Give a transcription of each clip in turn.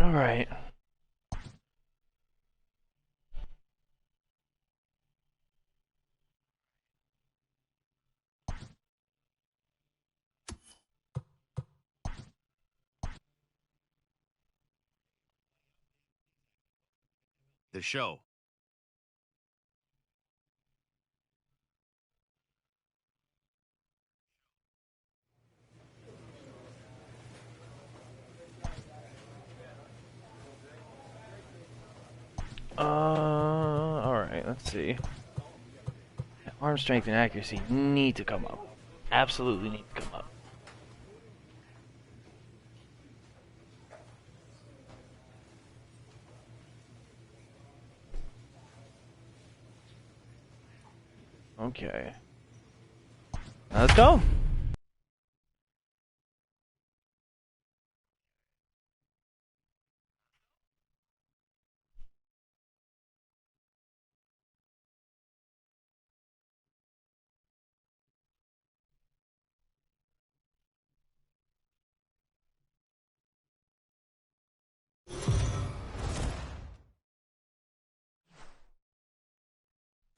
All right. The Show. All right. Let's see. Arm strength and accuracy need to come up. Absolutely need to come up. Okay. Now let's go.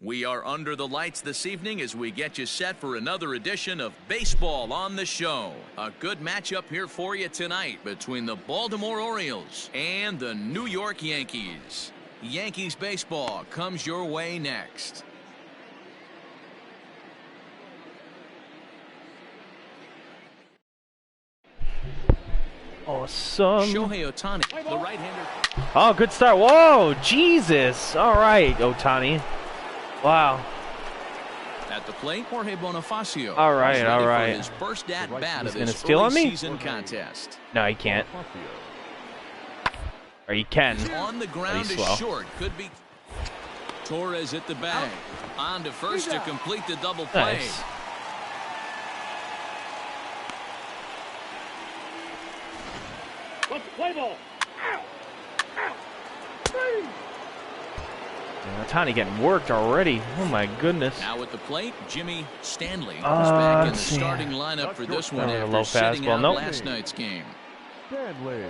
We are under the lights this evening as we get you set for another edition of Baseball on the Show. A good matchup here for you tonight between the Baltimore Orioles and the New York Yankees. Yankees baseball comes your way next. Awesome. Shohei Ohtani, the right-hander. Oh, good start. Whoa, Jesus. All right, Ohtani. Wow. At the plate, Jorge Bonifacio. All right, all right. His first at bat of gonna this steal on me? season contest. No, he can't. Or he can. On the ground is short. Could be. Torres at the bag. On to first to complete the double play. Nice. Play ball. Ohtani getting worked already. Oh my goodness. Now at the plate, Jimmy Stanley is back in the starting lineup for this one after low sitting fastball. out Nope. last night's game. Stanley.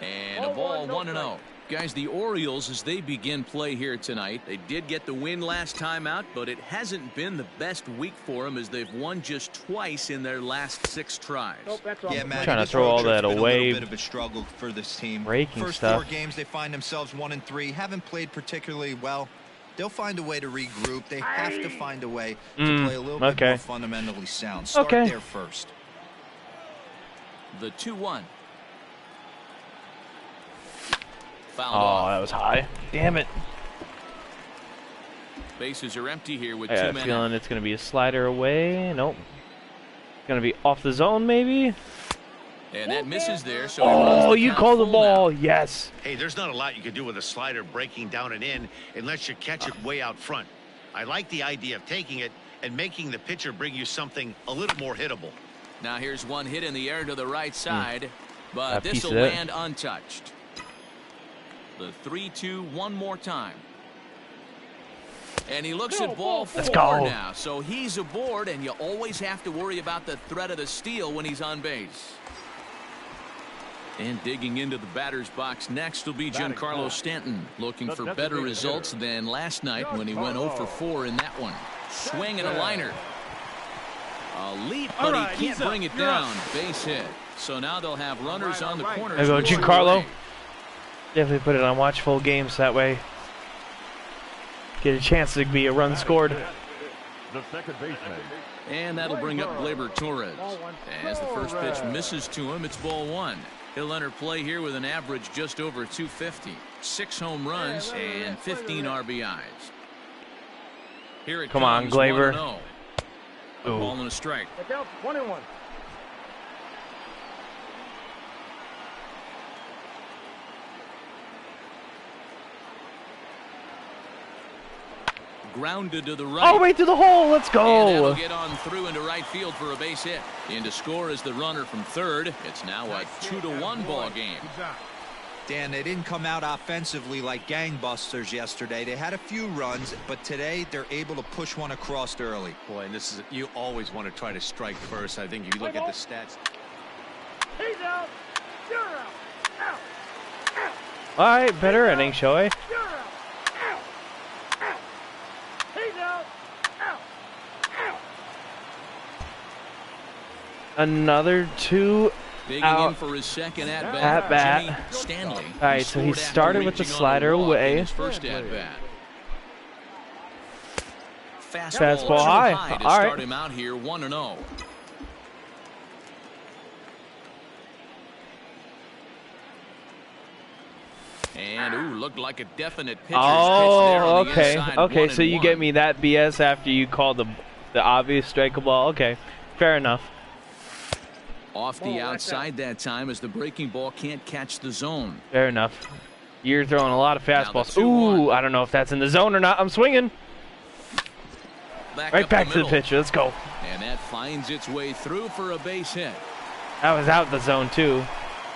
And a ball 1-0. Guys, the Orioles, as they begin play here tonight, they did get the win last time out, but it hasn't been the best week for them as they've won just twice in their last 6 tries. Yeah, Matt, Trying to this throw road all trip's that been away. A little bit of a struggle for this team. Breaking First stuff. 4 games, they find themselves 1-3. Haven't played particularly well. They'll find a way to regroup. They have to find a way to play a little bit more fundamentally sound. Start there first. The 2-1. Fouled Oh, off. that was high. Damn it. Bases are empty here with I got 2 a men feeling out. it's going to be a slider away. Nope. Going to be off the zone, maybe? And that misses there. So he runs Oh, the you count called the full ball. now. Yes. Hey, there's not a lot you can do with a slider breaking down and in unless you catch it way out front. I like the idea of taking it and making the pitcher bring you something a little more hittable. Now here's one hit in the air to the right side, but That this piece will of it. land untouched. The 3-2 one more time. And he looks at ball 4 Let's go. now. So he's aboard, and you always have to worry about the threat of the steal when he's on base. And digging into the batter's box next will be Giancarlo Stanton, looking for better results than last night when he went 0 for 4 in that one. Swing and a liner. A leap, but he can't bring it down. Base hit. So now they'll have runners on the corners. There you go, moving Giancarlo. away. Definitely put it on watchful games that way. Get a chance to be a run scored. The second baseman. And that'll bring up Gleyber Torres. As the first pitch misses to him, it's ball 1. He'll enter play here with an average just over 250. 6 home runs and 15 RBIs. Here it Come on, comes, Gleyber. 1-0. A Ooh. ball and a strike. Look out, 1-1. Grounded to the right. All the way through the hole. Let's And that'll go. get on through into right field for a base hit. In to score is the runner from third. It's now a 2-1 ball game. Dan, they didn't come out offensively like gangbusters yesterday. They had a few runs, but today they're able to push one across early. Boy, and this is, you always want to try to strike first. I think if you look at the stats. He's out. You're out. Out. All right, better inning, Shohei. Another 2 out for his second at bat. Stanley. All right, so he started with the slider away. First at bat. Fastball high. To All start right. him out here 1-0. And ooh, looked like a definite pitcher's pitch there on the okay. inside. Okay, so you 1-1. get me that BS after you call the obvious strikeable ball. Okay, fair enough. Off the outside that time as the breaking ball can't catch the zone. Fair enough. You're throwing a lot of fastballs. the 2-1. Ooh, I don't know if that's in the zone or not. I'm swinging. Right up back the to the middle. pitcher. Let's go. And that finds its way through for a base hit. That was out the zone too.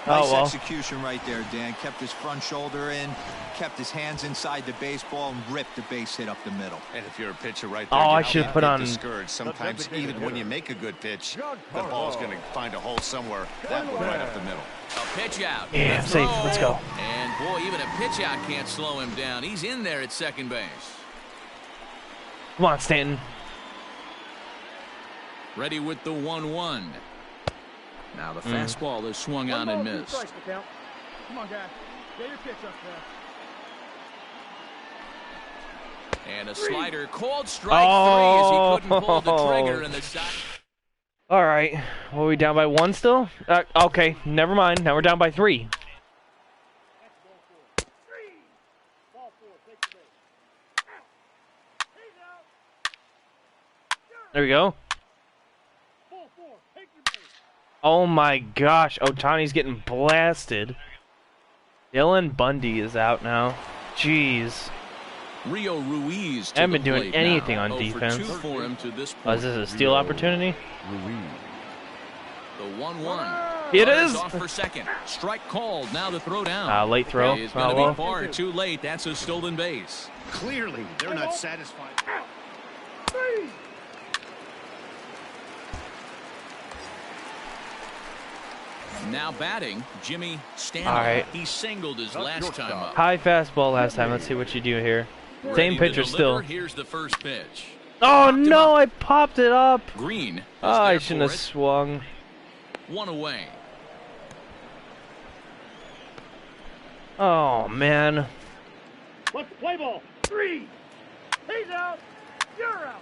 Nice Oh well. execution right there, Dan. Kept his front shoulder in, kept his hands inside the baseball, and ripped the base hit up the middle. And if you're a pitcher right there, Oh, I you should can't put get on- discouraged. Sometimes even when you make a good pitch, the ball's going to find a hole somewhere. That one right up the middle. A pitch out. Yeah, The safe. throw. Let's go. And boy, even a pitch out can't slow him down. He's in there at second base. Come on, Stanton. Ready with the 1-1. Now the fastball is swung on and missed. Come on, guys. Get your pitch up there. And a slider called strike 3 as he couldn't pull the trigger in the side. All right. Well, we down by 1 still? Okay, never mind. Now we're down by 3. There we go. Oh my gosh, Ohtani's getting blasted. Dylan Bundy is out now. Jeez. Rio Ruiz to Haven't been the doing plate anything now. on 0 for defense. 2 for him to this Oh, point. is this a steal opportunity? The 1-1. It Runners is. off for second. Strike called. Now to throw down. Late throw. He's Oh, going to well. be far too late. That's a stolen base. Clearly, they're not satisfied. Now batting, Jimmy Stanley. All right. He singled his last time up. High fastball last time. Let's see what you do here. Ready Same to pitcher deliver. still. Here's the first pitch. Oh no, I popped it up. Green. Is I there shouldn't have for it. swung. 1 away. Oh man. Let's play ball. 3. He's out. You're out.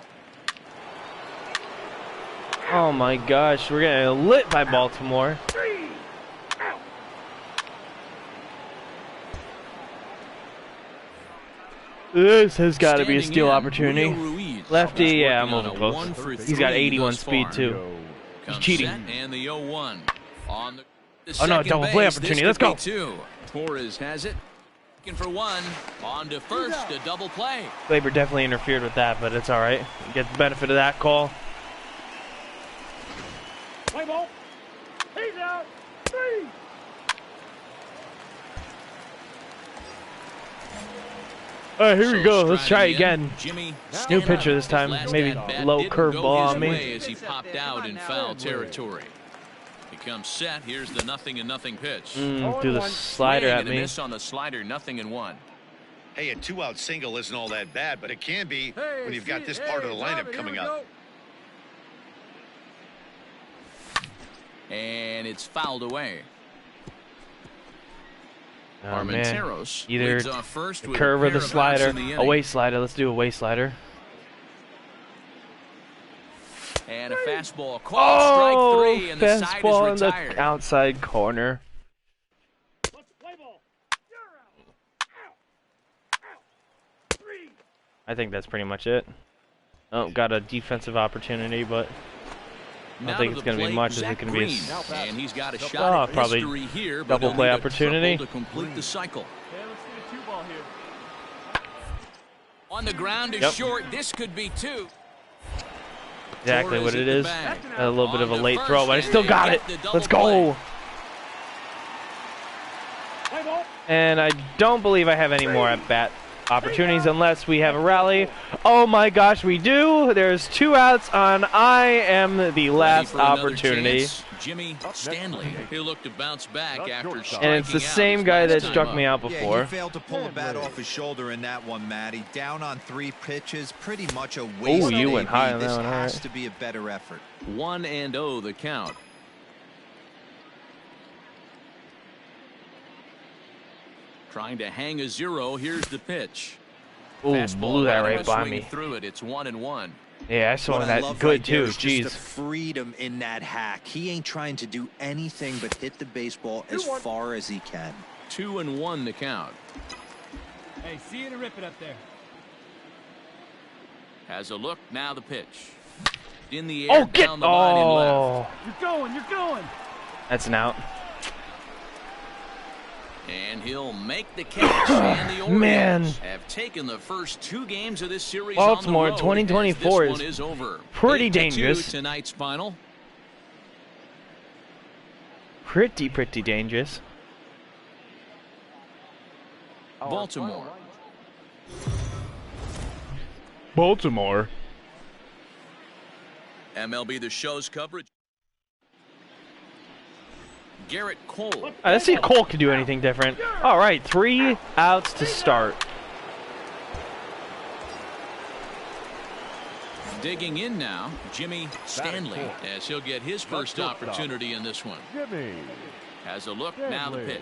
Oh my gosh, we're getting lit by Baltimore. 3. Out. This has got to be a Standing steal in, opportunity. Rio Ruiz. Lefty, He's yeah, I'm working on moving a close. 1 for He's got 3 81 thus speed far. too. He's Comes cheating. set, and the 0-1 on the Oh, no, second double play base. opportunity. This Let's could go. be 2. Torres has it. Looking for 1. On to first, a double play. Glaber definitely interfered with that, but it's all right. Get the benefit of that call. Play ball. He's out. 3. All right, here we So go. Let's try striding again. in, Jimmy New Stanley. pitcher this time. Last Maybe at-bat low didn't go curveball his on me. way as he popped out in foul territory. He comes set. Here's the 0-0 pitch. Threw the slider Swing at and a me. miss on the slider. 0-1. Hey, a 2-out single isn't all that bad, but it can be when you've got this part of the lineup coming up. And it's fouled away. Oh man. Armenteros Either leads off first the with a curve or pair the of outs slider. in the inning. Away slider. Let's do away slider. And a fastball called. Strike 3, and the side fastball is in retired. the outside corner. Let's play ball. You're out. Out. 3. I think that's pretty much it. Oh, got a defensive opportunity, but I Now don't think to it's the going to be plate, much. Is Zach it going to be a Green. And he's got a Oh, shot at probably history here, but double he'll play need a opportunity. triple to complete the cycle. Okay, let's see a 2 ball here. On the ground is Yep. short. This could be 2. exactly Torres what it at the is? bag. A little bit of a On to late first, throw, but I and still they got get it. the double Let's go. play. Play ball. And I don't believe I have any more at bat. opportunities unless we have a rally. Oh my gosh, we do. There's 2 outs on I am the last opportunity. Jimmy Stanley, he'll look to bounce back after striking and it's the same guy that struck me out before. Yeah, he failed to pull a bat off his shoulder in that one, Matty. Down on 3 pitches, pretty much a waste. Oh, you went high on that this one. has to be a better effort. 1-0 the count. Trying to hang a 0. Here's the pitch. Oh, blew that right by me. Through it. It's 1-1. Yeah, I saw that good too. Jeez. Just the freedom in that hack. He ain't trying to do anything but hit the baseball as far as he can. 2-1 the count. Hey, see you to rip it up there. Has a look. Now the pitch. In the air, down the line and left. You're going. That's an out. And he'll make the catch. And the Orioles have taken the first 2 games of this series. Baltimore on the road 2024 is over. Pretty dangerous. Tonight's final. Pretty dangerous. Baltimore. MLB The Show's coverage. Garrett Cole. Let's see if Cole can do anything different. All right, 3 outs to start. Digging in now, Jimmy Stanley, as he'll get his first opportunity in this one. Has a look, now the pitch.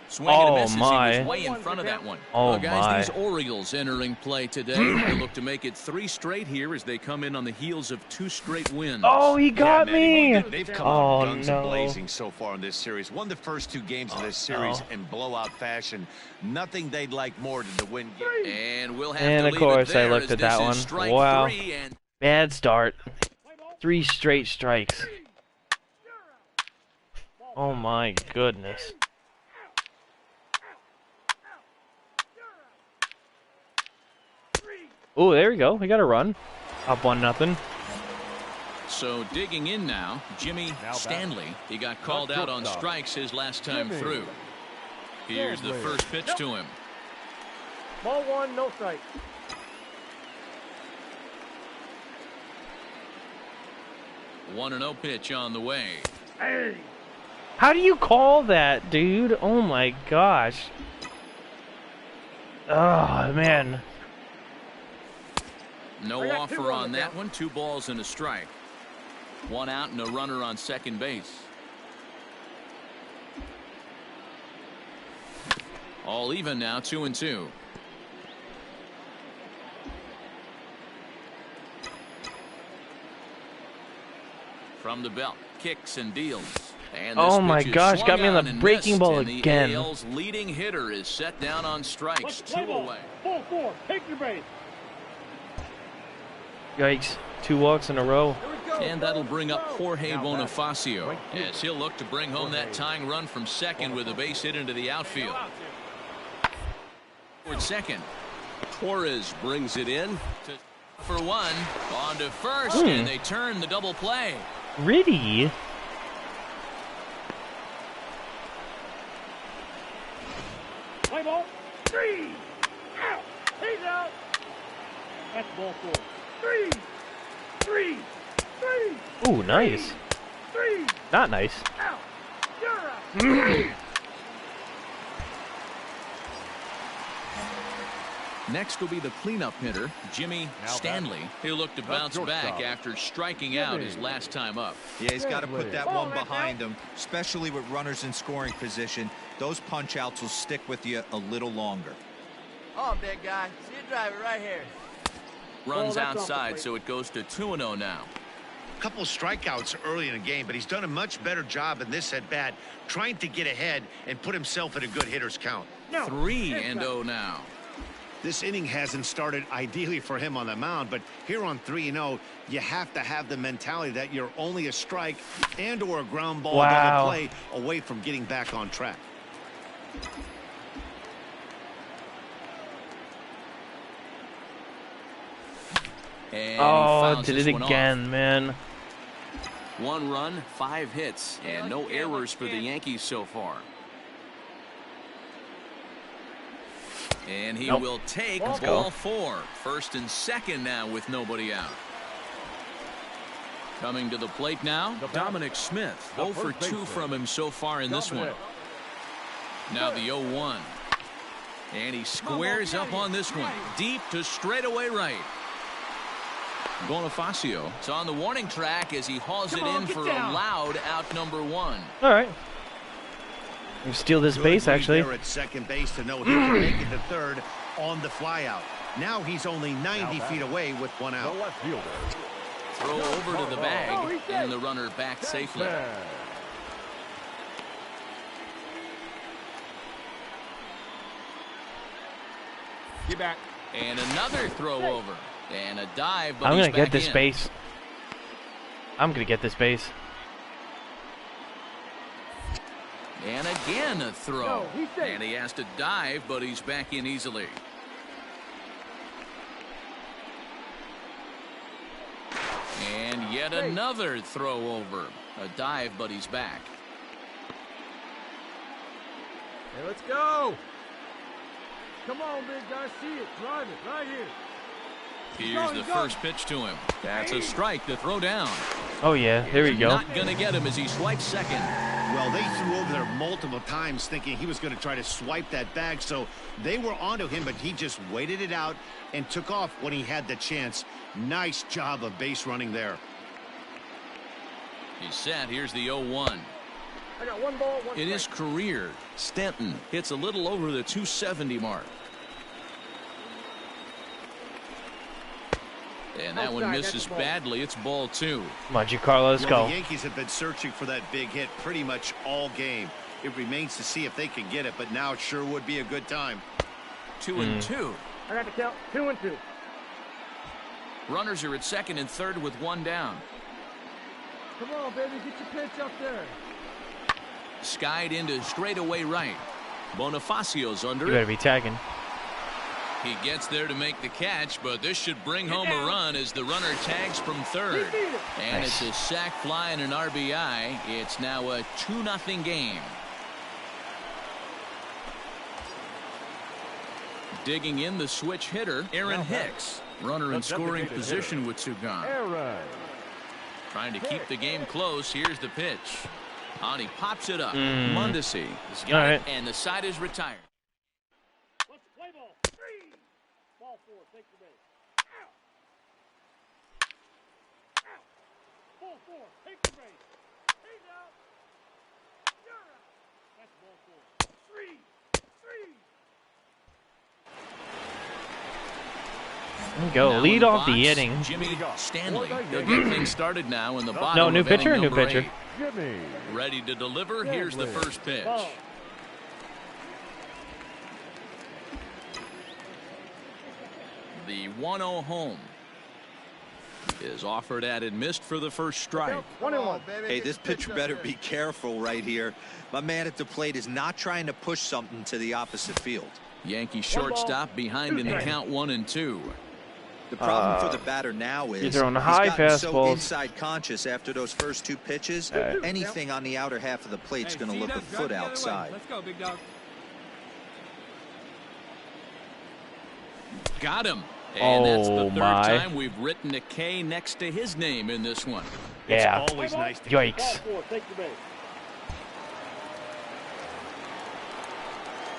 Swing and a miss as he was way in front of that one. Oh, well, guys, these Orioles entering play today. They look to make it 3 straight here as they come in on the heels of 2 straight wins. Oh, he got me. They've come out guns blazing so far in this series. Won the first 2 games of this series in blowout fashion. Nothing they'd like more than to win. And we'll have and to of leave course, it there I looked at that one. Wow. Bad start. 3 straight strikes. Oh my goodness. Oh, there we go. We got a run. Up 1-0. So digging in now, Jimmy Stanley. He got called out on strikes his last time through. Here's the first pitch to him. Ball 1, no strike. One 1-0 pitch on the way. Hey. How do you call that, dude? Oh my gosh. Oh, man. No offer on that one. 2 balls and a strike. 1 out and a runner on second base. All even now, 2-2. From the belt, kicks and deals. And oh my gosh, got me on the breaking ball again. The AL's leading hitter is set down on strikes. 2 away. 4-4, take your base. Yikes, 2 walks in a row. And that'll bring up Jorge Bonifacio as he'll look to bring home that tying run from second with a base hit into the outfield. Toward second. Torres brings it in for 1. On to first, and they turn the double play. Really? Play ball. 3. Out. He's out. That's ball 4. 3. Ooh, nice. 3. Not nice. Out. You're out. Next will be the cleanup hitter, Jimmy Stanley. He'll look to bounce back after striking out his last time up. Yeah, he's got to put that one behind him, especially with runners in scoring position. Those punch outs will stick with you a little longer. Oh, big guy. See you drive it right here. Runs outside, so it goes to 2-0 now. A couple strikeouts early in the game, but he's done a much better job in this at-bat, trying to get ahead and put himself in a good hitter's count. 3-0 now. This inning hasn't started ideally for him on the mound, but here on 3-0, you have to have the mentality that you're only a strike and or a ground ball double play away from getting back on track. And did it again, man. 1 run, 5 hits, and no errors for the Yankees so far. And he will take ball 4. First and second now with nobody out. Coming to the plate now, Dominic Smith. 0 for 2 from him so far in this one. Now the 0-1. And he squares up on this one. Deep to straightaway right. Bonifacio is on the warning track as he hauls it in for a loud out number 1. All right. You steal this base, actually. At second base to know he can make it to third on the flyout. Now he's only 90 feet away with 1 out. Throw over to the bag, and the runner back safely. Get back. And another throw over. And a dive, but I'm going to get this base. I'm going to get this base. And again a throw. And he has to dive, but he's back in easily. And yet another throw over. A dive, but he's back. Hey, let's go. Come on, big guy. See it. Drive it right here. Here's the first pitch to him. That's a strike to throw down. Oh, yeah. Here we go. Not going to get him as he swipes second. Well, they threw over there multiple times thinking he was going to try to swipe that bag, so they were onto him, but he just waited it out and took off when he had the chance. Nice job of base running there. He's set. Here's the 0-1. I got 1 ball, 1 In his career, Stanton hits a little over the 270 mark. And that one misses badly. It's ball 2. Come on, Giancarlo, let's go. The Yankees have been searching for that big hit pretty much all game. It remains to see if they can get it, but now it sure would be a good time. 2-2. I got the count. 2-2. Runners are at second and third with 1 down. Come on, baby. Get your pitch up there. Skied into straightaway right. Bonifacio's under You better be tagging. He gets there to make the catch, but this should bring home a run as the runner tags from third. And it's a sac fly and an RBI. It's now a 2-0 game. Digging in the switch hitter, Aaron Hicks. Runner in scoring position with 2 gone. Trying to keep the game close. Here's the pitch. On he pops it up. Mondesi has got it, and the side is retired. Let's play ball. 3. Ball 4. Take the base. Out. Out. Ball 4. Take the base. He's out. You're out. That's ball 4. 3. 3. There you go. Now Lead in off the box, inning. Jimmy Stanley. They'll get things started now in the bottom. No, new of pitcher or inning new number pitcher? 8. Ready to deliver. Here's the first pitch. The 1-0 home is offered at and missed for the first strike. 1-1. Hey, this pitcher better be careful right here. My man at the plate is not trying to push something to the opposite field. Yankee shortstop behind in the count 1-2. The problem for the batter now is He's throwing he's high gotten so fastballs. inside conscious after those first 2 pitches. Anything on the outer half of the plate's going to look a foot outside. Let's go, big dog. Got him. And that's the Oh, third my. time we've written a K next to his name in this one. Yeah. It's always nice to Yikes. Ball 4. Take the base.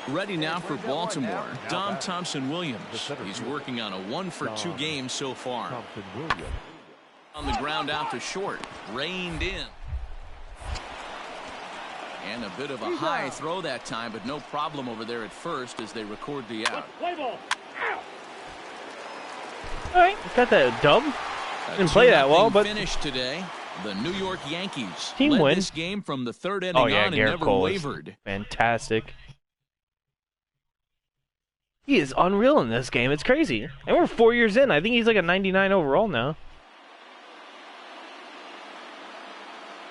Ready now for Baltimore, Dom Thompson-Williams. He's working on a 1-for-2 game so far. On the ground out to short, reined in. And a bit of a high throw that time, but no problem over there at first as they record the out. Play ball. Out. All right. Got that dub. Didn't play that well, but finish today. The New York Yankees Team led win. this game from the third inning Oh, yeah. on and Garrett never Cole is wavered. fantastic. He is unreal in this game. It's crazy. And we're 4 years in. I think he's like a 99 overall now.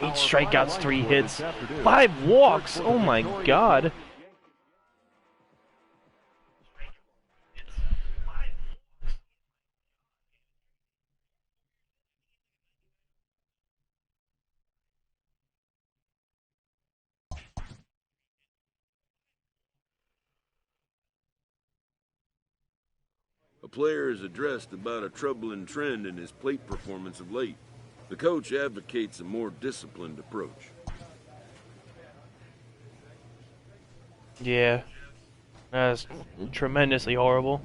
8 strikeouts, 3 hits, 5 walks. Oh my God. player has addressed about a troubling trend in his plate performance of late. The coach advocates a more disciplined approach. Yeah. That's tremendously horrible.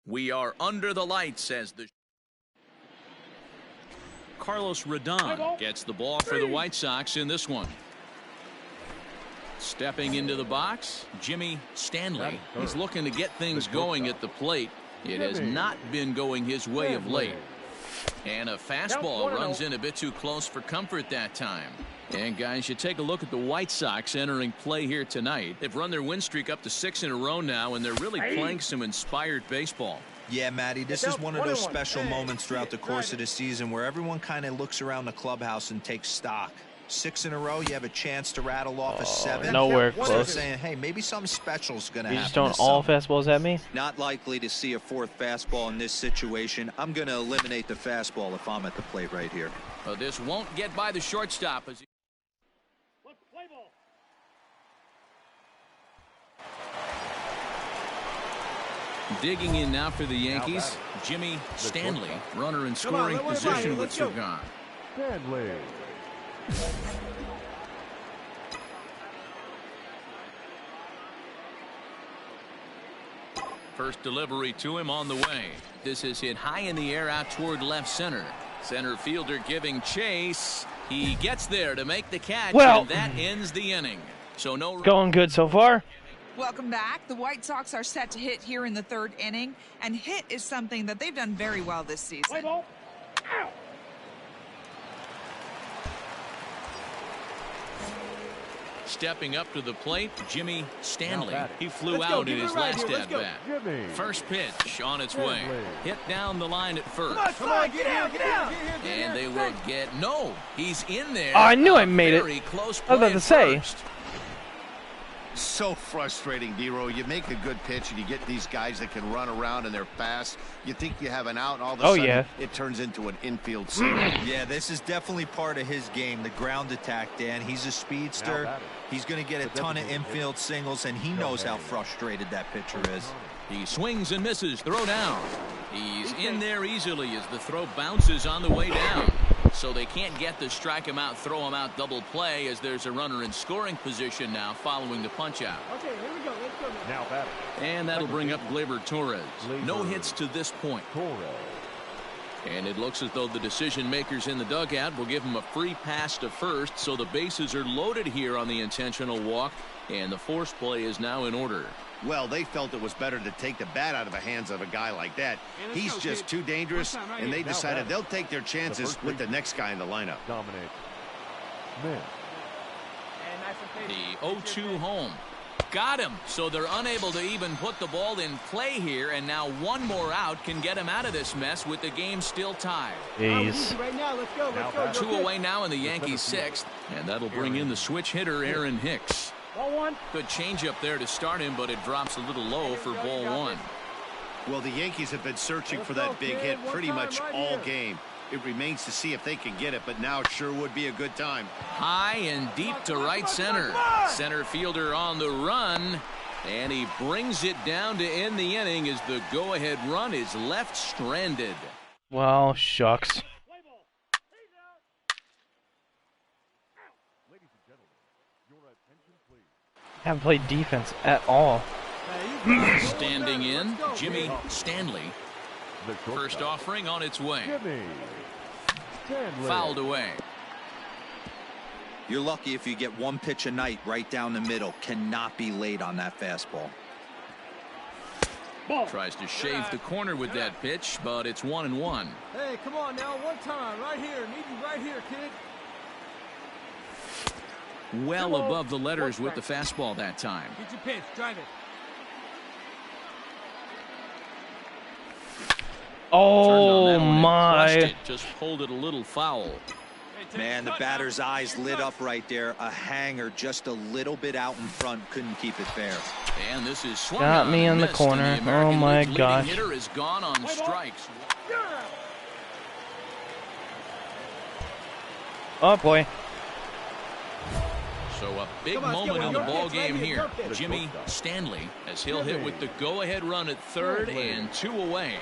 We are under the lights as the Carlos Rodon gets the ball for the White Sox in this one. Stepping into the box, Jimmy Stanley. He's looking to get things going at the plate. It has not been going his way of late. And a fastball runs in a bit too close for comfort that time. And guys, you take a look at the White Sox entering play here tonight. They've run their win streak up to 6 in a row now, and they're really playing some inspired baseball. Yeah, Matty, this is one of those special moments throughout the course of the season where everyone kind of looks around the clubhouse and takes stock. 6 in a row, you have a chance to rattle off a 7. Nowhere So close. saying, hey, maybe something special is going to You happen. just throwing all fastballs at me? Not likely to see a 4th fastball in this situation. I'm going to eliminate the fastball if I'm at the plate right here. Well, this won't get by the shortstop as he Let's play ball. digging in now for the Yankees. Jimmy Stanley, runner in scoring position with two gone. Stanley. First delivery to him on the way. This is hit high in the air out toward left center. Center fielder giving chase. He gets there to make the catch, and that ends the inning. So no going good so far. Welcome back. The White Sox are set to hit here in the 3rd inning, and hit is something that they've done very well this season. Play ball. Ow. Stepping up to the plate, Jimmy Stanley. He flew out in his last at-bat. First pitch on its way. Hit down the line at first. Come on, get out, get out. And they will get, no, he's in there. Oh, I knew I made it. Very close I was about to say. first. So frustrating, D-Row. You make a good pitch and you get these guys that can run around and they're fast. You think you have an out, and all of a sudden it turns into an infield single. Yeah, this is definitely part of his game, the ground attack, Dan. He's a speedster. He's going to get a ton of infield singles, and he knows how frustrated that pitcher is. He swings and misses. Throw down. He's in there easily as the throw bounces on the way down. So they can't get the strike him out, throw him out double play as there's a runner in scoring position now following the punch out. Okay, here we go. Let's go. Now batter. And that'll bring up Gleyber Torres. No hits to this point. And it looks as though the decision makers in the dugout will give him a free pass to first, so the bases are loaded here on the intentional walk, and the force play is now in order. Well, they felt it was better to take the bat out of the hands of a guy like that. He's just too dangerous, and they decided they'll take their chances with the next guy in the lineup. Dominate. The 0-2 home. Got him. So they're unable to even put the ball in play here, and now one more out can get him out of this mess with the game still tied. Jeez. Right now, let's go. Let's go. 2 away now in the Yankees' 6th, and that'll bring in the switch hitter Aaron Hicks. Ball 1. Good changeup there to start him, but it drops a little low for ball 1. Well, the Yankees have been searching for that big hit pretty much all game. It remains to see if they can get it, but now it sure would be a good time. High and deep to right center. Center fielder on the run, and he brings it down to end the inning as the go-ahead run is left stranded. Well, shucks. Haven't played defense at all. Standing in, Jimmy Stanley. First offering on its way. Fouled away. You're lucky if you get one pitch a night right down the middle. Cannot be late on that fastball. Tries to shave the corner with that pitch, but it's 1-1. Hey, come on now, one time, right here. Need you right here, kid. Well above the letters with the fastball that time. Get your pitch, drive it. Oh my! Just pulled it a little foul. Man, the batter's eyes lit up right there. A hanger just a little bit out in front. Couldn't keep it fair. And this is swung Got me in the corner. Oh my gosh. Hitter is gone on strikes. Oh boy. So a big moment in the ball game here. Jimmy Stanley, as he'll hit with the go-ahead run at third and 2 away.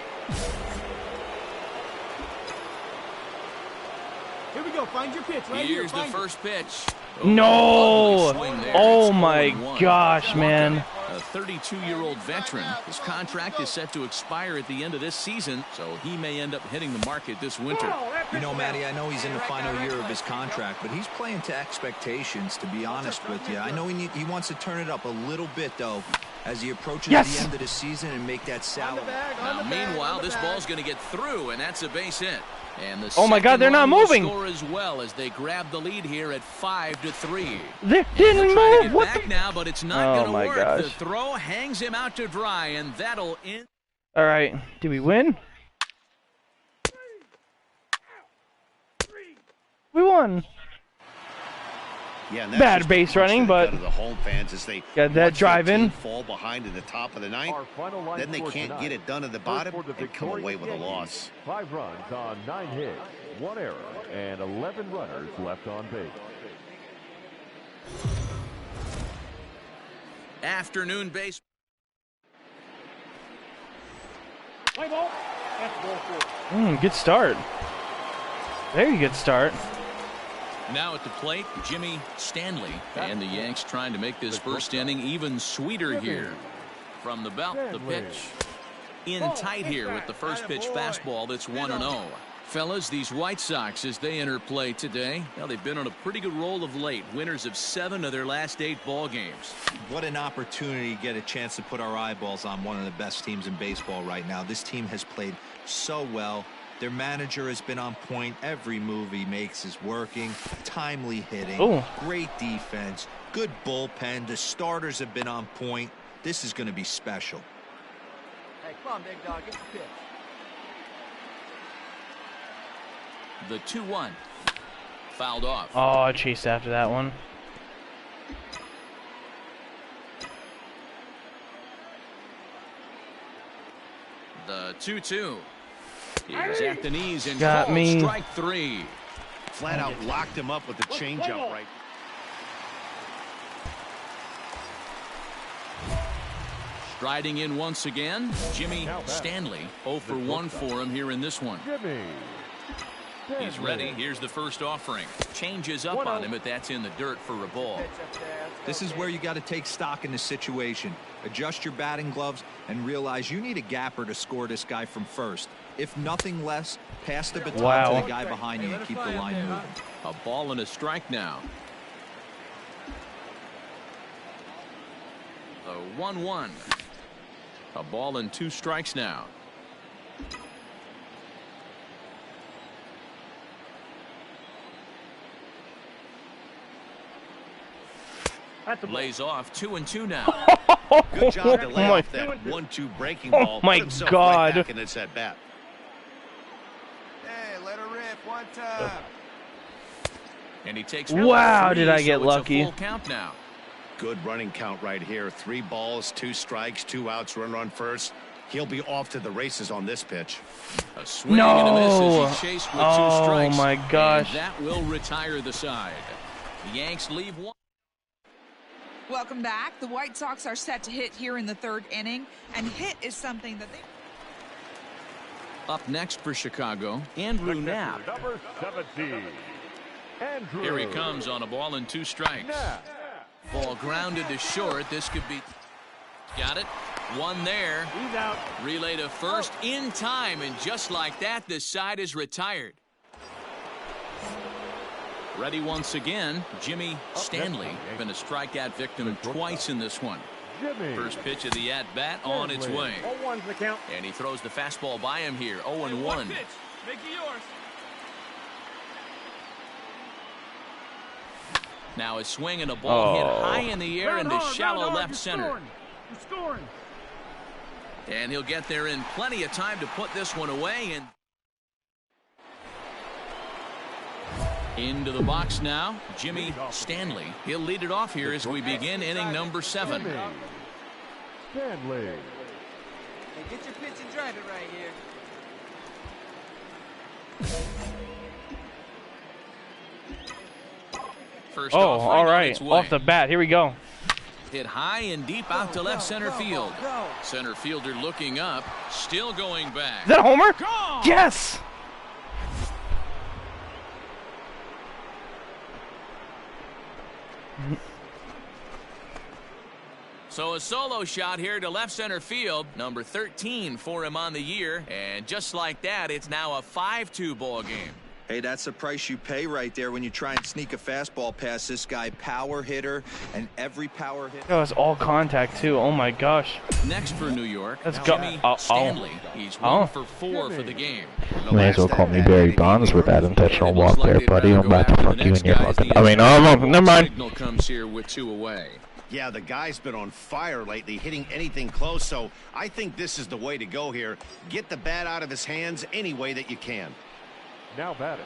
Here we go. Find your pitch right here. Here's the first pitch. No! Oh my gosh, man. A 32-year-old veteran. His contract is set to expire at the end of this season, so he may end up hitting the market this winter. You know, Matty, I know he's in the final year of his contract, but he's playing to expectations, to be honest with you. I know he wants to turn it up a little bit, though, as he approaches the end of the season and make that salary. Now, meanwhile, this ball's going to get through, and that's a base hit. And the oh my God, they're not moving. Score as well as they grab the lead here at 5-3. They didn't move. What back now, but it's not going to work. Gosh. The throw hangs him out to dry, and that'll end. All right, did we win? We won. Yeah, and bad base running, but the home fans as they got that drive in. Fall behind in the top of the ninth. Then they can't get it done at the bottom and come away with a loss. 5 runs on 9 hits, 1 error, and 11 runners left on base. Afternoon base. Play ball. That's ball 4. Good start. Very good start. Now at the plate, Jimmy Stanley. And the Yanks trying to make this first inning even sweeter here. From the belt, the pitch. In tight here with the first pitch fastball that's 1-0. Fellas, these White Sox, as they enter play today, now they've been on a pretty good roll of late. Winners of 7 of their last 8 ball games. What an opportunity to get a chance to put our eyeballs on one of the best teams in baseball right now. This team has played so well. Their manager has been on point. Every move he makes is working. Timely hitting. Great defense. Good bullpen. The starters have been on point. This is going to be special. Hey, come on, big dog. Get the pitch. The 2-1. Fouled off. Oh, I chased after that one. The 2-2. He's at the knees and got me. Strike 3. Flat out locked him up with the changeup right. Striding in once again, Jimmy Stanley. 0 for 1 for him here in this one. He's ready. Here's the first offering. Changes up on him, but that's in the dirt for a ball. This is where you got to take stock in the situation. Adjust your batting gloves and realize you need a gapper to score this guy from first. If nothing less, pass the baton to the guy behind you and keep the line moving. A ball and a strike now. The 1-1. A ball and 2 strikes now. Lays off 2-2 now. Good job to lay off that 1-2 breaking ball. Oh my God. Right back in this at bat. Hey, let her rip one time. And he takes. Wow, did I get so lucky? It's a full count now. Good running count right here. 3 balls, 2 strikes, 2 outs, runner on first. He'll be off to the races on this pitch. A swing and a miss as he chased with 2 strikes. Oh my gosh. And that will retire the side. The Yanks leave 1. Welcome back. The White Sox are set to hit here in the 3rd inning, and hit is something that they... Up next for Chicago, Andrew Knapp. Number 17, Andrew. Here he comes on a ball and 2 strikes. Ball grounded to short. This could be... Got it. 1 there. He's out. Relay to first in time, and just like that, this side is retired. Ready once again, Jimmy Stanley. Been a strikeout victim twice in this one. Jimmy. First pitch of the at-bat on its way. 0-1's the count. And he throws the fastball by him here. 0-1. Pitch. Make it yours. Now a swing and a ball hit high in the air into shallow Groundhog, left you're center. scoring. You're scoring. And he'll get there in plenty of time to put this one away. And into the box now, Jimmy Stanley. He'll lead it off here as we begin inning number 7. Jimmy Stanley. Hey, get your pitch and drive it right here. First Oh, off, all on right. its way. Off the bat. Here we go. Hit high and deep out to left center field. Center fielder looking up, still going back. Is that a homer? Yes! So a solo shot here to left center field, number 13 for him on the year, and just like that, it's now a 5-2 ball game. Hey, that's the price you pay right there when you try and sneak a fastball past this guy. Power hitter, and every power hit. Oh, it's all contact too. Oh my gosh. Next for New York, Let's go. Jimmy Stanley. He's 1 for 4 for the game. You may as well call me Barry Bonds with that intentional walk there, buddy. I'm about to fuck you in your fucking... I mean, oh, never mind. Signal comes here with 2 away. Yeah, the guy's been on fire lately, hitting anything close, so I think this is the way to go here. Get the bat out of his hands any way that you can. Now batting.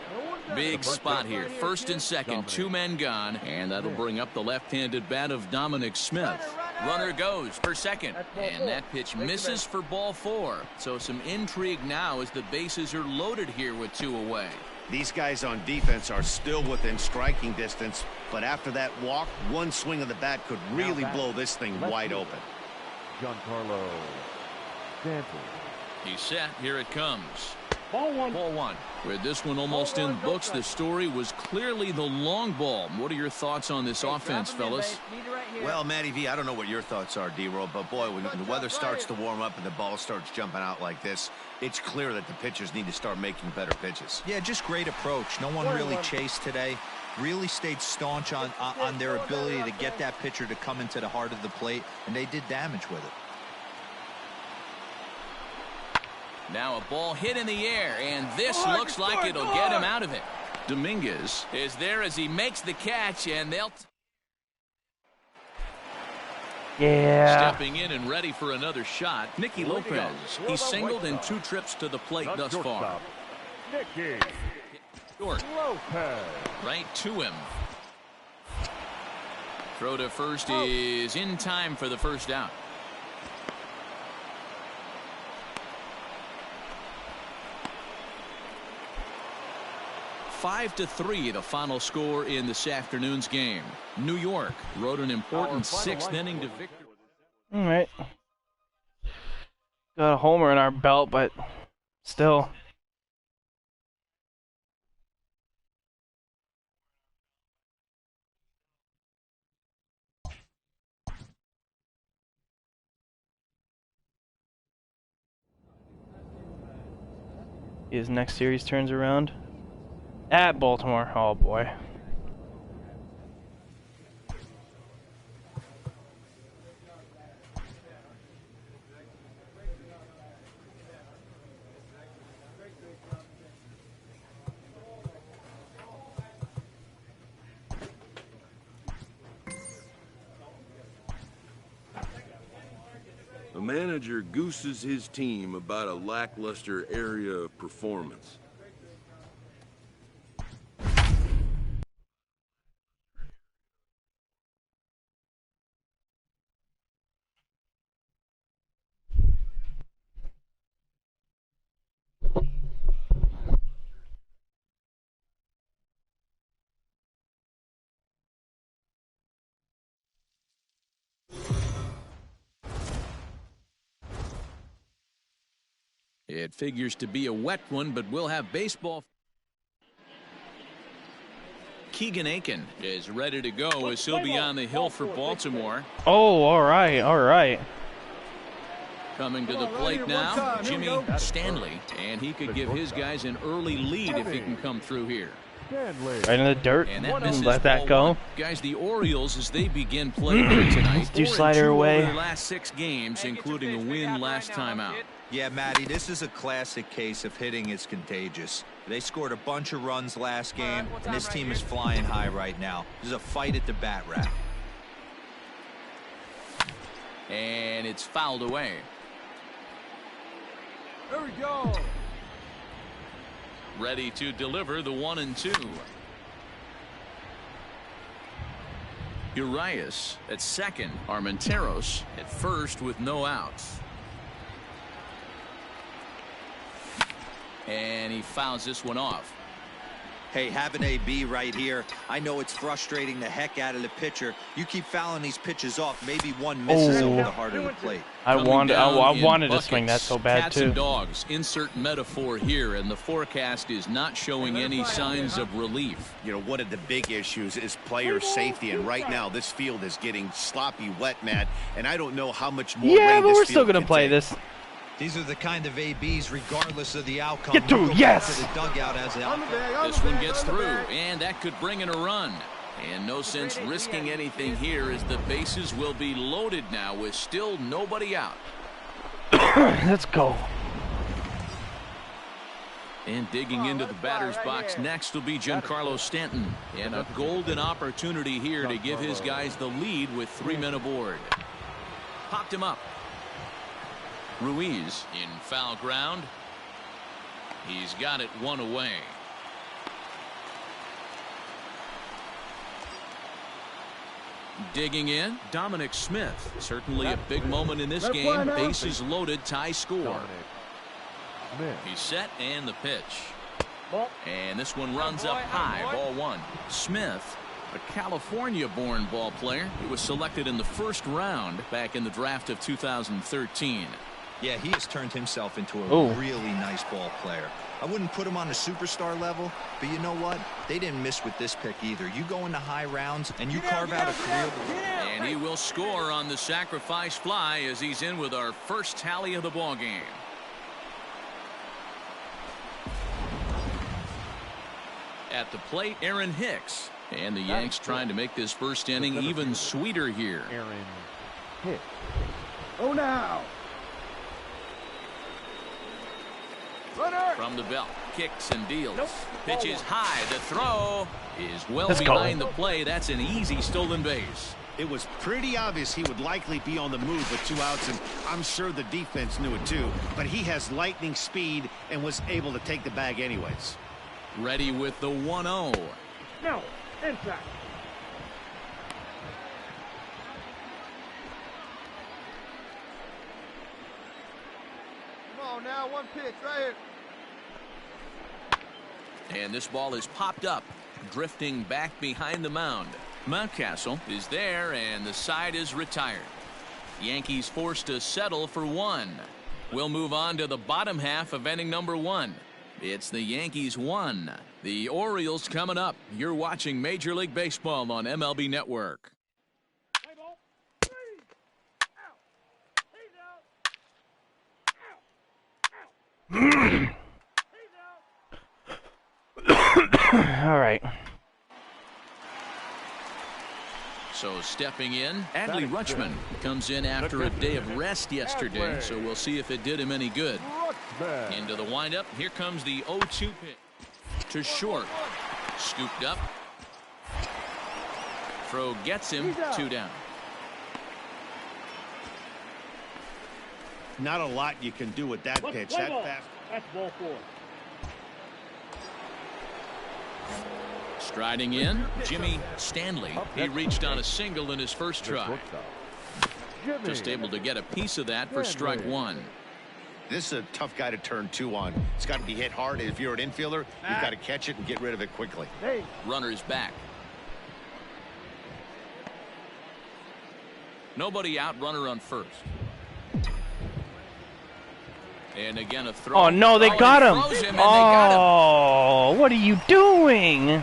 Big spot here. First and second, 2 men gone, and that'll bring up the left-handed bat of Dominic Smith. Runner goes for second, and that pitch misses for ball 4. So some intrigue now as the bases are loaded here with 2 away. These guys on defense are still within striking distance, but after that walk, one swing of the bat could really blow this thing wide open. Giancarlo Stanton. He's set. Here it comes. Ball 1. Ball 1. With this one almost in the books, the story was clearly the long ball. What are your thoughts on this offense, fellas? Well, Matty V, I don't know what your thoughts are, D-Roll, but boy, when the weather starts to warm up and the ball starts jumping out like this, it's clear that the pitchers need to start making better pitches. Yeah, just great approach. No one really chased today. Really stayed staunch on their ability to get that pitcher to come into the heart of the plate, and they did damage with it. Now a ball hit in the air, and this looks like it'll get him out of it. Dominguez is there as he makes the catch, and they'll... Yeah. Stepping in and ready for another shot, Nicky Lopez. He's singled in 2 trips to the plate thus far. Nicky Short. Lopez. Right to him. Throw to first is in time for the first out. Five to 3, the final score in this afternoon's game. New York rode an important 6th inning to victory. All right. Got a homer in our belt, but still. His next series turns around at Baltimore. Oh boy. A manager gooses his team about a lackluster area of performance. It figures to be a wet one, but we'll have baseball. Keegan Aiken is ready to go as he'll be on the hill for Baltimore. Oh, all right, all right. Coming to the plate now, Jimmy Stanley, and he could give his guys an early lead if he can come through here. Stanley. Right in the dirt. And that Let that ball go. one. Guys, the Orioles, as they begin play here tonight, Do 4-2 slider away. over their last 6 games, including a win last time out. Yeah, Matty, this is a classic case of hitting is contagious. They scored a bunch of runs last game, and this team is flying high right now. There's a fight at the bat rack. And it's fouled away. There we go. Ready to deliver the 1-2. Urias at second. Armenteros at first with no outs. And he fouls this one off. Hey, have an AB right here. I know it's frustrating the heck out of the pitcher. You keep fouling these pitches off. Maybe one misses over the heart of the plate. I wanted to buckets, swing that so bad cats too. And dogs. Insert metaphor here, and the forecast is not showing any signs of relief. You know, one of the big issues is player safety, and right now this field is getting sloppy wet, Matt, and I don't know how much more Yeah, rain but this we're still field gonna can play take. this. These are the kind of ABs, regardless of the outcome. Get through, You go yes! back to the dugout as the outcome. This one gets through, and that could bring in a run. And no sense risking anything here, as the bases will be loaded now with still nobody out. Let's go. And digging into the batter's box next will be Giancarlo Stanton. And a golden opportunity here to give his guys the lead with 3 men aboard. Popped him up. Ruiz in foul ground. He's got it 1 away. Digging in, Dominic Smith. Certainly a big moment in this game. Bases loaded, tie score. He's set, and the pitch. And this one runs up high, ball 1. Smith, a California-born ball player. He was selected in the first round back in the draft of 2013. Yeah, he has turned himself into a really nice ball player. I wouldn't put him on a superstar level, but you know what? They didn't miss with this pick either. You go into high rounds, and you carve out a career. And he will score on the sacrifice fly as he's in with our first tally of the ball game. At the plate, Aaron Hicks. And the Yanks trying to make this first inning even sweeter here. Aaron Hicks. Oh, now. From the belt, kicks and deals. Pitch is high. The throw is well Let's behind go. the play. That's an easy stolen base. It was pretty obvious he would likely be on the move with 2 outs, and I'm sure the defense knew it too. But he has lightning speed and was able to take the bag anyways. Ready with the 1-0. No, inside. Come on now, 1 pitch right here. And this ball is popped up, drifting back behind the mound. Mountcastle is there, and the side is retired. Yankees forced to settle for 1. We'll move on to the bottom half of inning number 1. It's the Yankees 1. The Orioles coming up. You're watching Major League Baseball on MLB Network. Play ball. 3. Out. He's out. Out. Out. All right. So stepping in, Adley Rutschman comes in after a day of rest yesterday, so we'll see if it did him any good. Into the windup, here comes the 0-2 pitch to short. Scooped up. Throw gets him, 2 down. Not a lot you can do with that pitch. That fast. That's ball 4. Striding in, Jimmy Stanley. He reached on a single in his first try. Just able to get a piece of that for strike 1. This is a tough guy to turn 2 on. It's got to be hit hard. If you're an infielder, you've got to catch it and get rid of it quickly. Hey. Runner's back. Nobody out, runner on first. And again a throw. Oh no, they got him. Oh, what are you doing?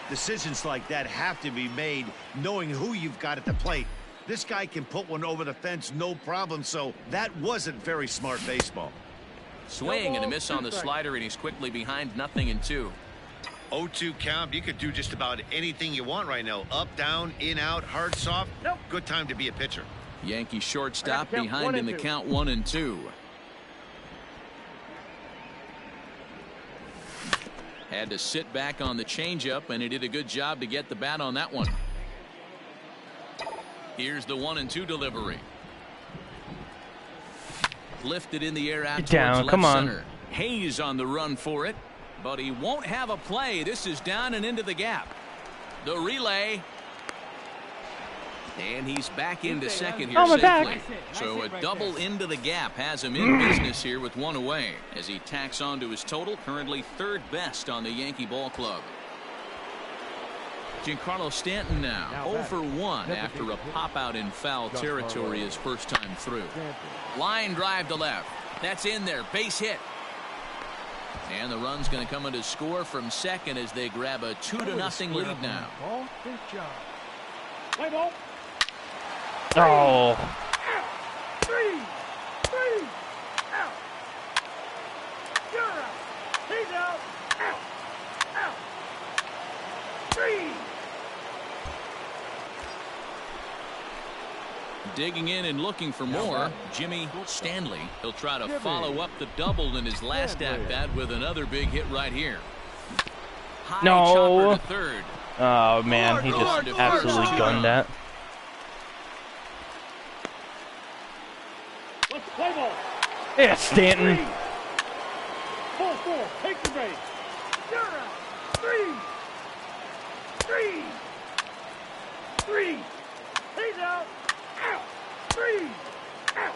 Decisions like that have to be made knowing who you've got at the plate. This guy can put one over the fence no problem, so that wasn't very smart baseball. Swing and a miss on the slider, and he's quickly behind 0-2. 0-2 count. You could do just about anything you want right now. Up, down, in, out, hard, soft. Nope. Good time to be a pitcher. Yankee shortstop count behind in the 1-2. count 1-2. Had to sit back on the changeup, and he did a good job to get the bat on that one. Here's the 1-2 delivery. Lifted in the air out Get towards down, left come on. center. Hayes on the run for it, but he won't have a play. This is down and into the gap. The relay. And he's back into second here safely. So a double into the gap has him in business here with one away as he tacks on to his total, currently third best on the Yankee ball club. Giancarlo Stanton now 0 for 1 after a pop out in foul territory his first time through. Line drive to left. That's in there. Base hit. And the run's going to come in to score from second as they grab a 2-0 lead now. Good job. Play ball. Oh. Three. Out. You're out. He's out. Out. Three. Digging in and looking for more, Jimmy Stanley. He'll try to follow up the double in his last at-bat with another big hit right here. High No. chopper to third. Oh, man. He just absolutely gunned that. Let's play ball. Yeah, Stanton. 4-4. Take the base. You're out. Three. He's out. Out. Three. Out.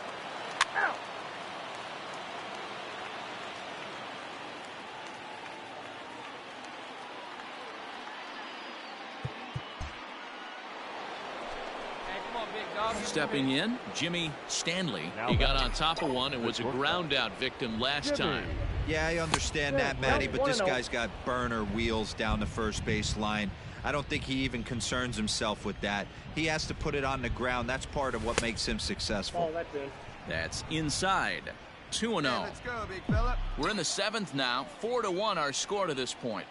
Hey, come on, big dog. Stepping in, Jimmy Stanley. He got on top of one and was a ground out victim last time. Yeah, I understand that, Matty, but this guy's got burner wheels down the first base line. I don't think he even concerns himself with that. He has to put it on the ground. That's part of what makes him successful. Oh, that's in. That's inside. 2-0. Let's go, big fella. We're in the seventh now. 4-1 our score to this point.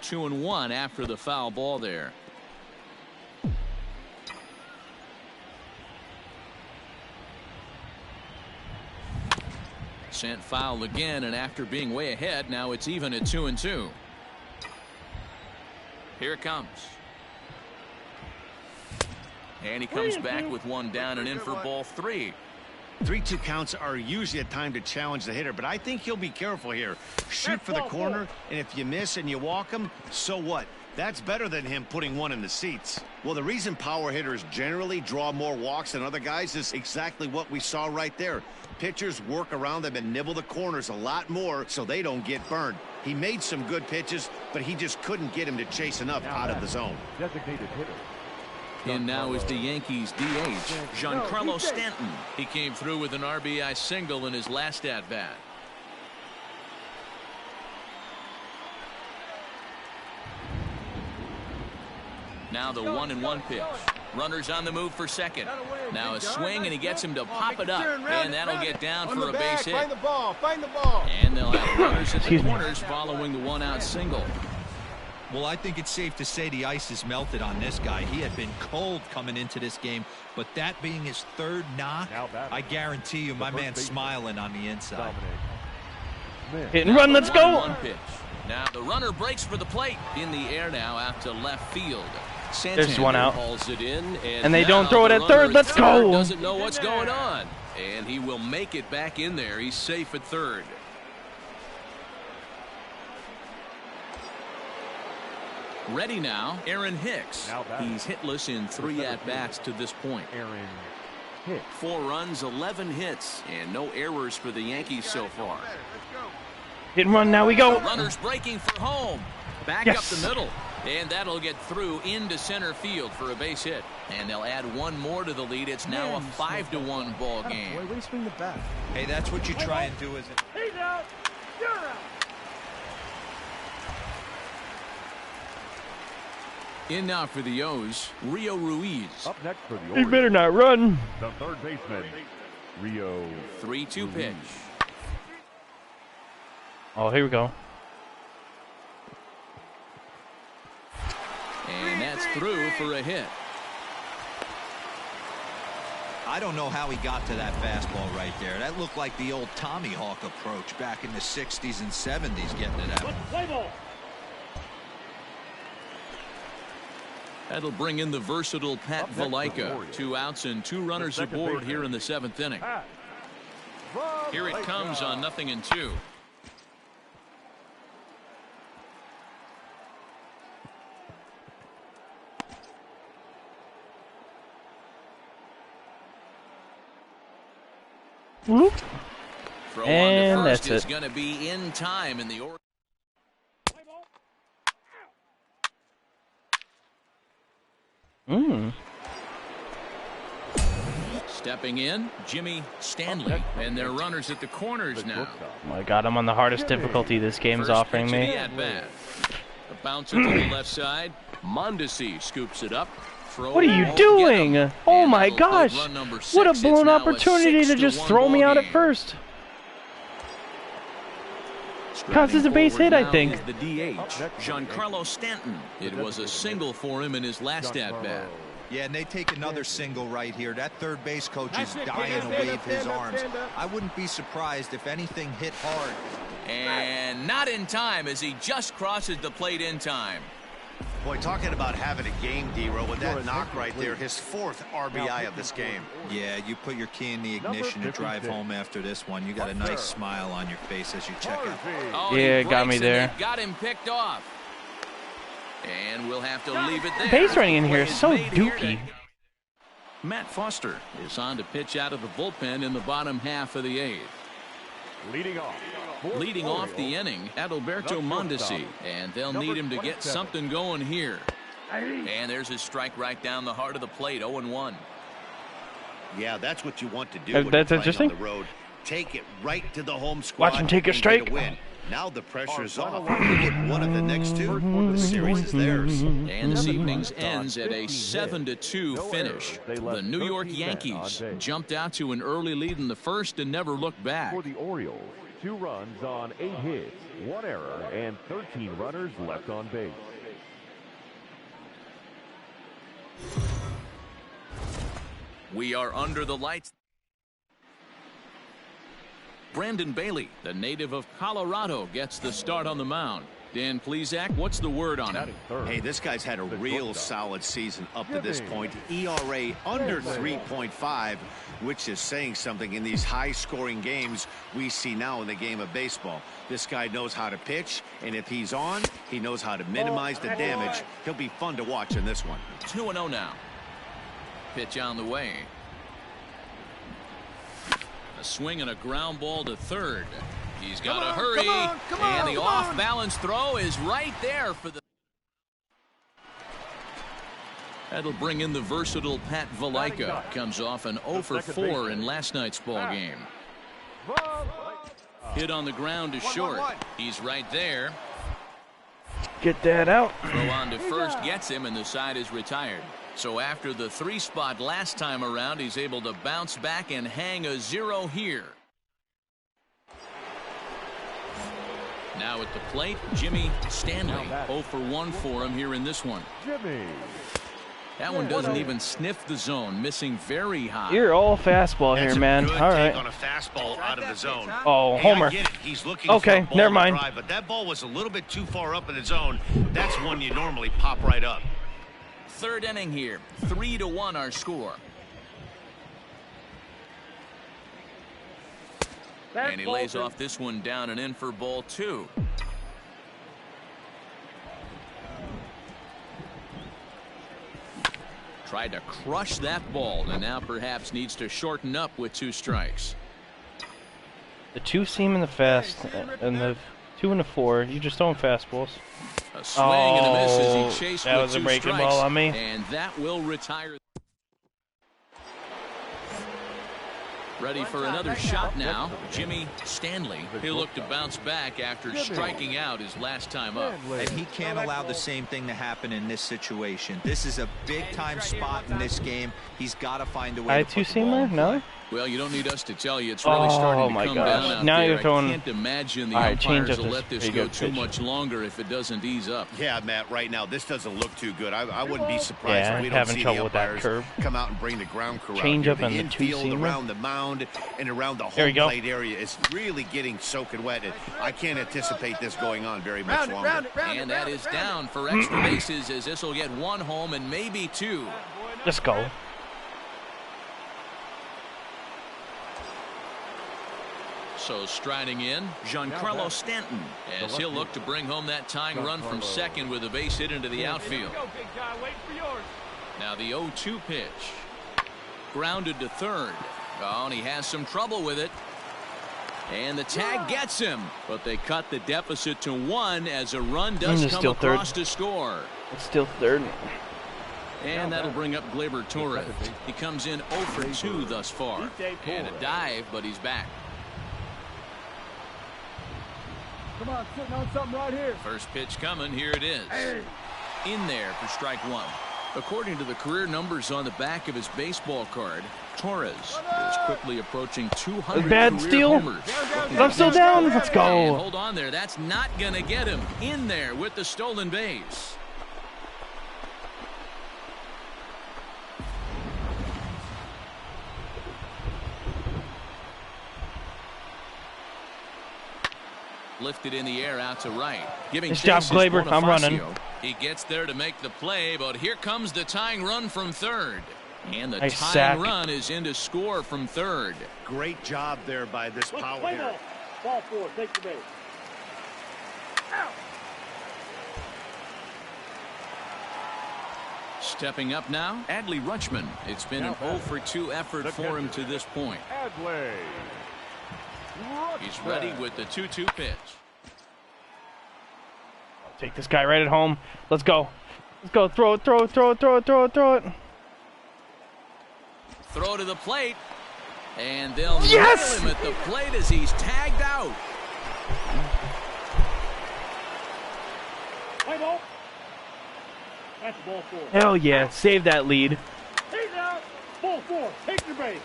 2-1 after the foul ball there. Sent foul again, and after being way ahead, now it's even at 2-2. Here it comes. And he comes back with one down and in for ball 3. 3-2 counts are usually a time to challenge the hitter, but I think he'll be careful here. Shoot for the corner, and if you miss and you walk him, so what? That's better than him putting one in the seats. Well, the reason power hitters generally draw more walks than other guys is exactly what we saw right there. Pitchers work around them and nibble the corners a lot more so they don't get burned. He made some good pitches, but he just couldn't get him to chase enough out of the zone. Designated hitter. In now is the Yankees DH, Giancarlo Stanton. He came through with an RBI single in his last at-bat. Now the 1-1 pitch. Runners on the move for second. Now a swing, and he gets him to pop it up, and that'll get down for a base hit. Find the ball. Find the ball. And they'll have runners at the corners following the one-out single. Well, I think it's safe to say the ice is melted on this guy. He had been cold coming into this game, but that being his third knock, I guarantee you my man's smiling on the inside. Hit and run, let's go. 1-1 pitch. Now the runner breaks for the plate. In the air now out to left field. There's one out. Hauls it in, And they don't throw it at third. Let's go. Doesn't know what's going on. And he will make it back in there. He's safe at third. Ready now, Aaron Hicks. He's hitless in 3 at-bats to this point. Aaron Hicks. 4 runs, 11 hits, and no errors for the Yankees so far. Hit and run, now we go. Runners breaking for home. Back up the middle. And that'll get through into center field for a base hit. And they'll add one more to the lead. It's now a 5-1 ball game. Boy, way to swing the bat. Hey, that's what you try and do, isn't it? He's out. You're out. In now for the O's, Rio Ruiz. Up next for the He Orioles, better not run. the third baseman, Rio. 3-2 pitch. Oh, here we go. gets through for a hit. I don't know how he got to that fastball right there. That looked like the old Tommy Hawk approach back in the 60s and 70s, getting it out. Play ball. That'll bring in the versatile Pat Valaika. 2 outs and 2 runners aboard here in the 7th inning. Here it comes on 0-2. Whoop. Throw And on to first that's is it. going to be in time in the Oregon. Stepping in, Jimmy Stanley, and their runners at the corners now. Oh my God, I'm on the hardest difficulty this game's First offering pitch of me. the at-bat. The bouncer to the left side. Mondesi scoops it up. Throw What are you won't doing? get him. Oh And my that'll put gosh! run number 6. What a It's blown now opportunity to 6-1 just throw me ball out at game. first. Striding Counts as a base forward hit, I now think. is the DH, Giancarlo Stanton. It was a single for him in his last at-bat. Yeah, and they take another single right here. That third base coach is That's it, dying kid. to Stand wave up, his stand up, arms. stand up. I wouldn't be surprised if anything hit hard. And not in time as he just crosses the plate in time. Boy, talking about having a game, D-Row, with that knock right there, his 4th RBI of this game. Yeah, you put your key in the ignition to drive home after this one. You got a nice smile on your face as you check out. Oh, Yeah, he it got me breaks and there. they've got him picked off. And we'll have to leave it there. Base running in The here play is is so made here dookie. to- Matt Foster is on to pitch out of the bullpen in the bottom half of the 8th. Leading off. Leading off the inning, Adalberto Mondesi, and they'll need him to get something going here. And there's his strike right down the heart of the plate, 0-1. Yeah, that's what you want to do That's when you're playing interesting. on the road. Take it right to the home squad. Watch him take a and get strike. win. Now the pressure's off. If they get one of the next 2, the series is theirs. And this evening's ends at a 7-2 finish. The New York Yankees jumped out to an early lead in the first and never looked back. For the Orioles, 2 runs on 8 hits, 1 error, and 13 runners left on base. We are under the lights. Brandon Bailey, the native of Colorado, gets the start on the mound. Dan Plesac, what's the word on him? Hey, this guy's had a real solid season up to this point. ERA under 3.5, which is saying something in these high-scoring games we see now in the game of baseball. This guy knows how to pitch, and if he's on, he knows how to minimize the damage. He'll be fun to watch in this one. 2-0 now. Pitch on the way. A swing and a ground ball to third. He's got to hurry. And the off-balance throw is right there for the... That'll bring in the versatile Pat Valaika. Comes off an 0 for 4 in last night's ball game. Hit on the ground to short. He's right there. Get that out. Throw on to first gets him, and the side is retired. So after the 3 spot last time around, he's able to bounce back and hang a 0 here. Now at the plate, Jimmy Stanley. 0 for 1 for him here in this one. Jimmy. That one doesn't even sniff the zone, missing very high. You're all fastball That's here, a man. good All take right. on a fastball out of the zone. Oh, Hey, I homer. get it. He's looking Okay, for a ball never to mind. drive, but that ball was a little bit too far up in the zone. That's one you normally pop right up. 3rd inning here. 3-1 our score. And he lays off this one down and in for ball 2. Tried to crush that ball and now perhaps needs to shorten up with 2 strikes. The 2 seam and the fast, and the 2 and the 4. You just throwing fastballs. A swing and a miss as Oh, he chased that with was a 2 breaking strikes, ball on me. and that will retire. Ready for another shot now. Jimmy Stanley. He'll look to bounce back after striking out his last time up. And he can't allow the same thing to happen in this situation. This is a big-time spot in this game. He's got to find a way I to put the ball two-seamer? in No? play. Well, you don't need us to tell you. It's really starting to come down out now there. You're throwing... I can't imagine the right, umpires will let this go too much longer if it doesn't ease up. Yeah, Matt, right now, this doesn't look too good. I wouldn't be surprised if we don't see the umpires come out and bring the ground crew change out. Up on the infield, around the mound, and around the home plate area is really getting soaking wet. And I can't anticipate this going on very much longer. And that is down for extra bases as this will get one home and maybe two. Let's go. So striding in, Giancarlo Stanton, as he'll look to bring home that tying run from second with a base hit into the outfield. Now the 0-2 pitch. Grounded to third. Oh, and he has some trouble with it. And the tag gets him, but they cut the deficit to 1 as a run does come across to score. It's still third. And that'll bring up Gleyber Torres. He comes in 0 for 2 thus far. And a dive, but he's back. Come on, sitting on something right here. First pitch coming. Here it is. In there for strike 1. According to the career numbers on the back of his baseball card, Torres is quickly approaching 200 bad steal. homers. I'm still down. Let's go. And hold on there. That's not going to get him. In there with the stolen base. Lifted in the air out to right. Giving nice job, Gleyber. I'm running. He gets there to make the play, but here comes the tying run from third. And the nice tying sack. run is in to score from third. Great job there by this power hitter. Ball 4, take the base. Stepping up now, Adley Rutschman. It's been an 0 for 2 effort for him to this point. He's ready with the 2-2 pitch. Take this guy right at home. Let's go. Let's go. Throw it, throw it, throw it, throw it, throw it, throw it. Throw to the plate. And they'll nail him at the plate as he's tagged out. Play ball. That's ball 4. Hell yeah. Save that lead. He's out. Ball 4. Take the base.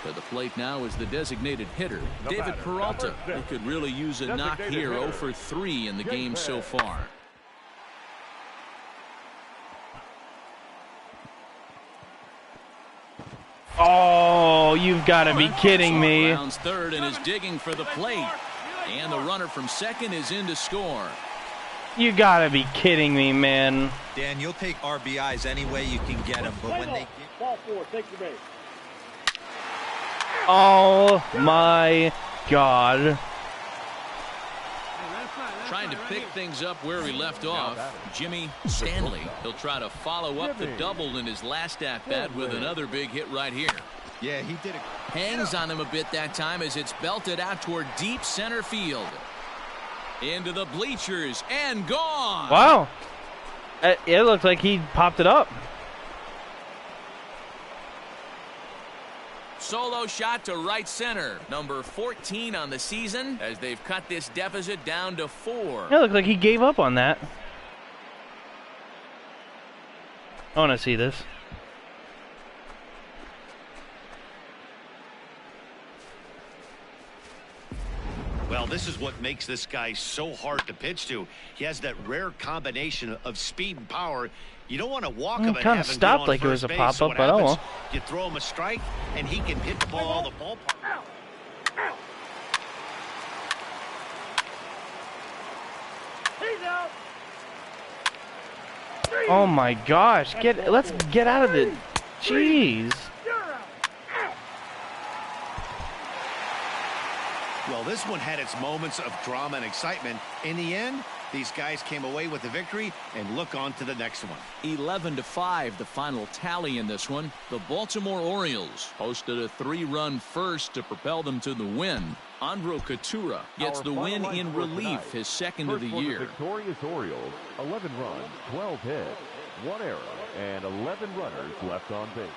To the plate now is the designated hitter, David Peralta. He could really use a knock here. 0 for 3 in the game so far. Oh, you've got to be kidding me. Rounds third and is digging for the plate. And the runner from second is in to score. You got to be kidding me, man. Dan, you'll take RBIs any way you can get them, but when they get... Ball 4, take the base. Oh my God. Trying to pick things up where he left off, Jimmy Stanley. He'll try to follow up the double in his last at-bat with another big hit right here. Yeah, he did it. Hangs on him a bit that time as it's belted out toward deep center field. Into the bleachers and gone. Wow. It looked like he popped it up. Solo shot to right center. Number 14 on the season as they've cut this deficit down to 4. It looked like he gave up on that. I want to see this. Well, this is what makes this guy so hard to pitch to. He has that rare combination of speed and power. You don't want to walk him and kind have of him stopped get on like it was a first base. pop-up, What but oh happens, well. you throw him a strike, and he can hit the ball all the ballpark. He's out. Oh my gosh. Let's get out of it. Jeez. Well, this one had its moments of drama and excitement. In the end, these guys came away with the victory and look on to the next one. 11-5, the final tally in this one. The Baltimore Orioles posted a 3-run first to propel them to the win. Andrew Couture gets the win in relief, his second of the year. Victorious Orioles, 11 runs, 12 hits, 1 error, and 11 runners left on base.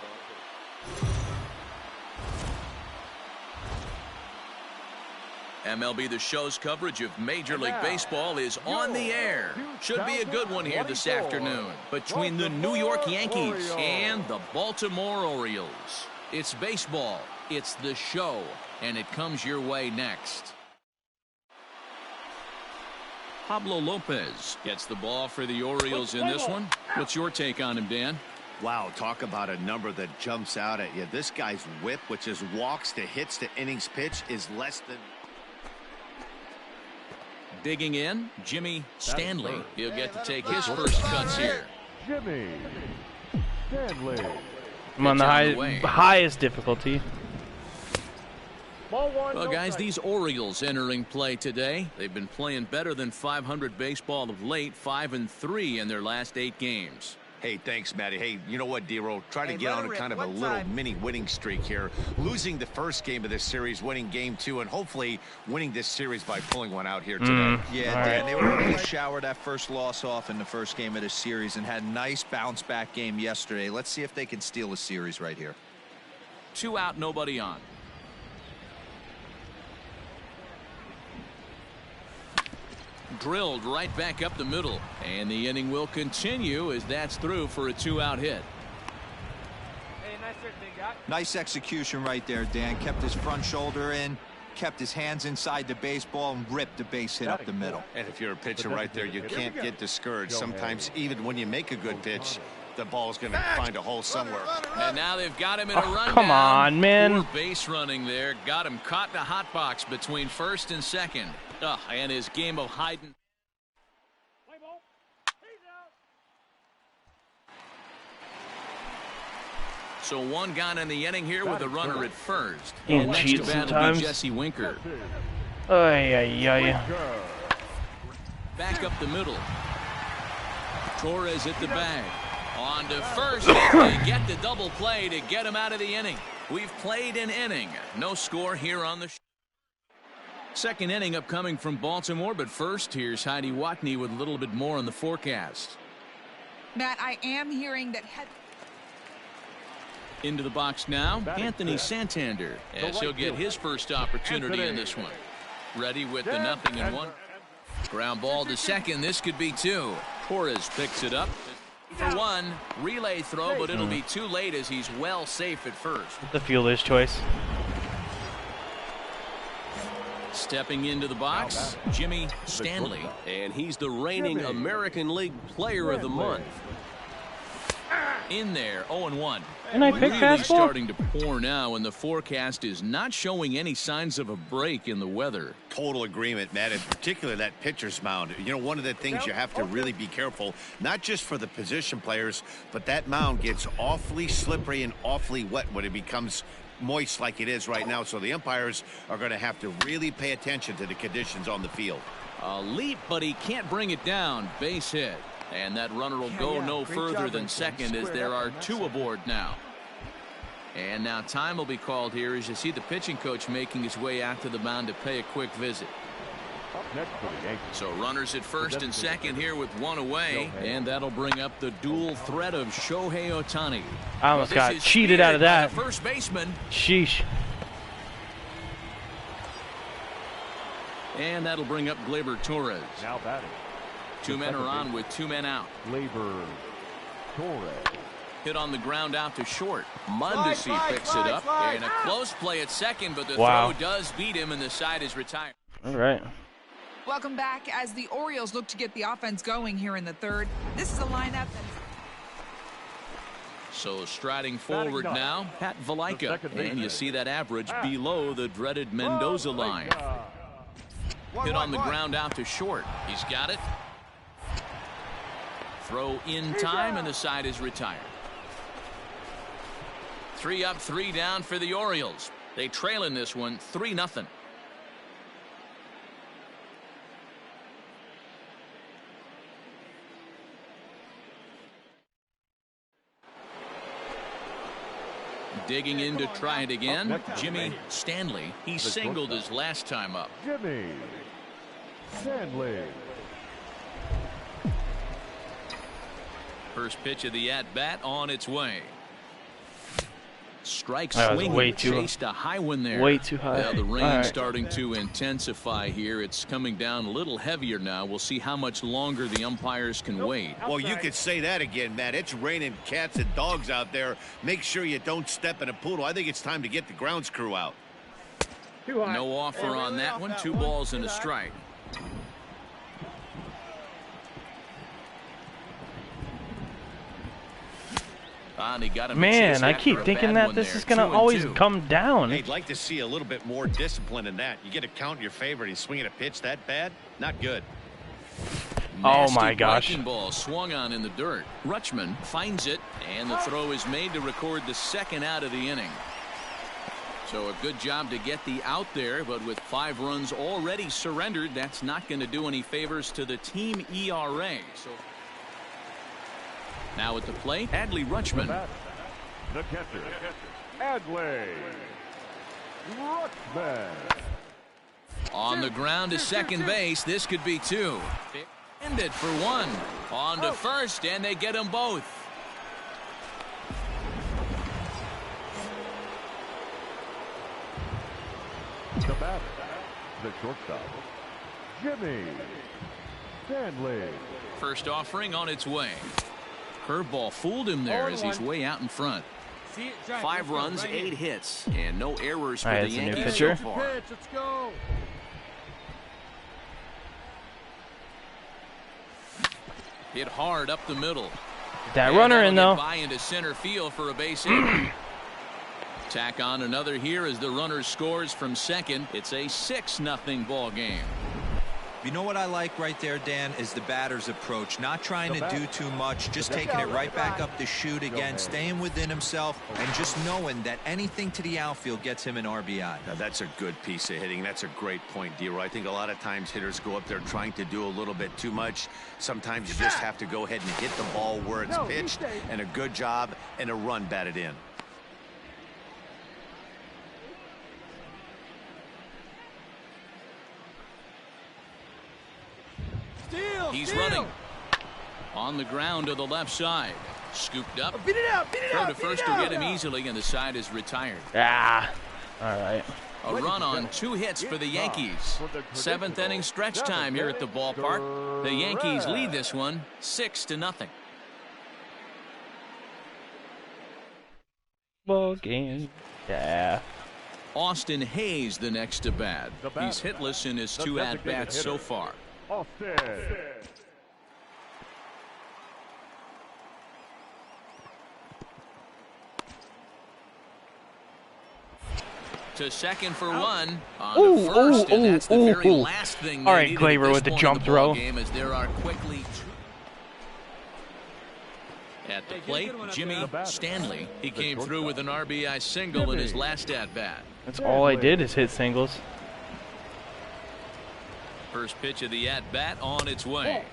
MLB The Show's coverage of Major League Baseball is on the air. Should be a good one here this afternoon between the New York Yankees and the Baltimore Orioles. It's baseball, it's the show, and it comes your way next. Pablo Lopez gets the ball for the Orioles in this one. What's your take on him, Dan? Wow, talk about a number that jumps out at you. This guy's whip, which is walks to hits to innings pitch, is less than... Digging in, Jimmy Stanley. He'll get to take his first cuts here. Jimmy Stanley. I'm on the highest difficulty. Well, guys, these Orioles entering play today. They've been playing better than .500 baseball of late, 5-3 in their last 8 games. Hey, thanks, Matty. Hey, you know what, D-Roll? Try to get on a kind of a little mini winning streak here. Losing the first game of this series, winning game 2, and hopefully winning this series by pulling one out here today. Yeah, Dan, they were able to shower that first loss off in the first game of this series and had a nice bounce-back game yesterday. Let's see if they can steal a series right here. 2 out, nobody on. Drilled right back up the middle, and the inning will continue as that's through for a 2-out hit. Nice execution right there, Dan. Kept his front shoulder in, kept his hands inside the baseball, and ripped the base hit up the middle. And if you're a pitcher right there, you can't get discouraged. Sometimes even when you make a good pitch, the ball's going to find a hole somewhere. And now they've got him in a rundown. Come on, man. Poor base running there. Got him caught in a hot box between first and second. And his game of hiding. So one gone in the inning here with a runner at first. And next to bat will be Jesse Winker. Back up the middle. Torres at the bag. On to first. They get the double play to get him out of the inning. We've played an inning. No score here on the show. Second inning upcoming from Baltimore, but first here's Heidi Watney with a little bit more on the forecast. Matt, I am hearing that into the box now, Anthony Santander, as he'll get his first opportunity in this one. Ready with the 0-1. Ground ball to second. This could be 2. Torres picks it up for 1. Relay throw, but it'll be too late as he's well safe at first. The fielder's choice. Stepping into the box, Jimmy Stanley, and he's the reigning American League Player of the Month. In there, 0-1. And I pick really fastball? Starting to pour now, and the forecast is not showing any signs of a break in the weather. Total agreement, Matt, in particular that pitcher's mound. You know, one of the things you have to really be careful, not just for the position players, but that mound gets awfully slippery and awfully wet when it becomes moist like it is right now. So the umpires are going to have to really pay attention to the conditions on the field. A leap, but he can't bring it down. Base hit. And that runner will go no further than second as there are 2 aboard now. And now time will be called here as you see the pitching coach making his way out to the mound to pay a quick visit. So runners at first and second here with 1 away, and that'll bring up the dual threat of Shohei Ohtani. I almost got cheated out of that. First baseman. Sheesh. And that'll bring up Gleyber Torres. Now batting. 2 men are on with 2 men out. Gleyber Torres. Hit on the ground out to short. Mundesi picks it up. And a close play at second, but the throw does beat him, and the side is retired. All right. Welcome back as the Orioles look to get the offense going here in the third. This is a lineup that So striding forward now, Pat Valaika. And you see that average below the dreaded Mendoza line. Hit on the ground out to short. He's got it. Throw in time, and the side is retired. 3 up, 3 down for the Orioles. They trail in this one 3-0. Digging in to try it again, Jimmy Stanley. He singled his last time up. Jimmy Stanley. First pitch of the at-bat on its way. Strike That was swinging, way too- chased a high one there. way too high. Well, the rain's All right. starting to intensify here. It's coming down a little heavier now. We'll see how much longer the umpires can wait. Well, you could say that again, Matt. It's raining cats and dogs out there. Make sure you don't step in a poodle. I think it's time to get the grounds crew out. No offer on that one. 2 balls and a strike. And he got him a Man, chase I after keep a thinking bad that one this there. is gonna 2-2. always come down. I'd like to see a little bit more discipline in that. You get a count in your favor and he's swinging a pitch that bad? Not good. Oh my Nasty gosh. breaking ball swung on in the dirt. Rutschman finds it, and the throw is made to record the second out of the inning. So a good job to get the out there, but with 5 runs already surrendered, that's not going to do any favors to the team ERA. So now at the plate, Adley Rutschman. The catcher, Adley Rutschman. On the ground to second base. This could be 2. Ended for 1. On to first, and they get them both. The batter, the shortstop, Jimmy Stanley. First offering on its way. Curveball fooled him there as he's way out in front. 5 runs, 8 hits, and no errors for All right, the it's a new Yankees so pitcher. far. Let's go. Hit hard up the middle. That And runner that'll in get though. by into center field for a base hit. Tack on another here as the runner scores from second. It's a 6-0 ball game. You know what I like right there, Dan, is the batter's approach. Not trying to do too much, just taking it right back up the chute again, staying within himself, and just knowing that anything to the outfield gets him an RBI. Now, that's a good piece of hitting. That's a great point, D-Roy. I think a lot of times hitters go up there trying to do a little bit too much. Sometimes you just have to go ahead and hit the ball where it's pitched, and a good job and a run batted in. He's running on the ground to the left side. Scooped up. Beat it out. Throw to first will get him easily, and the side is retired. Ah. All right. A run on 2 hits for the Yankees. 7th inning stretch time here at the ballpark. The Yankees lead this one 6-0. Ball game. Yeah. Austin Hayes the next to bat. He's hitless in his 2 at-bats so far. Austin. To second for 1. On to first, and that's the very last thing All they right, needed Glaber at this with the point jump in the ball throw. game, as there are quickly at the plate, Jimmy Stanley. He came through with an RBI single in his last at-bat. That's all I did is hit singles. First pitch of the at-bat on its way.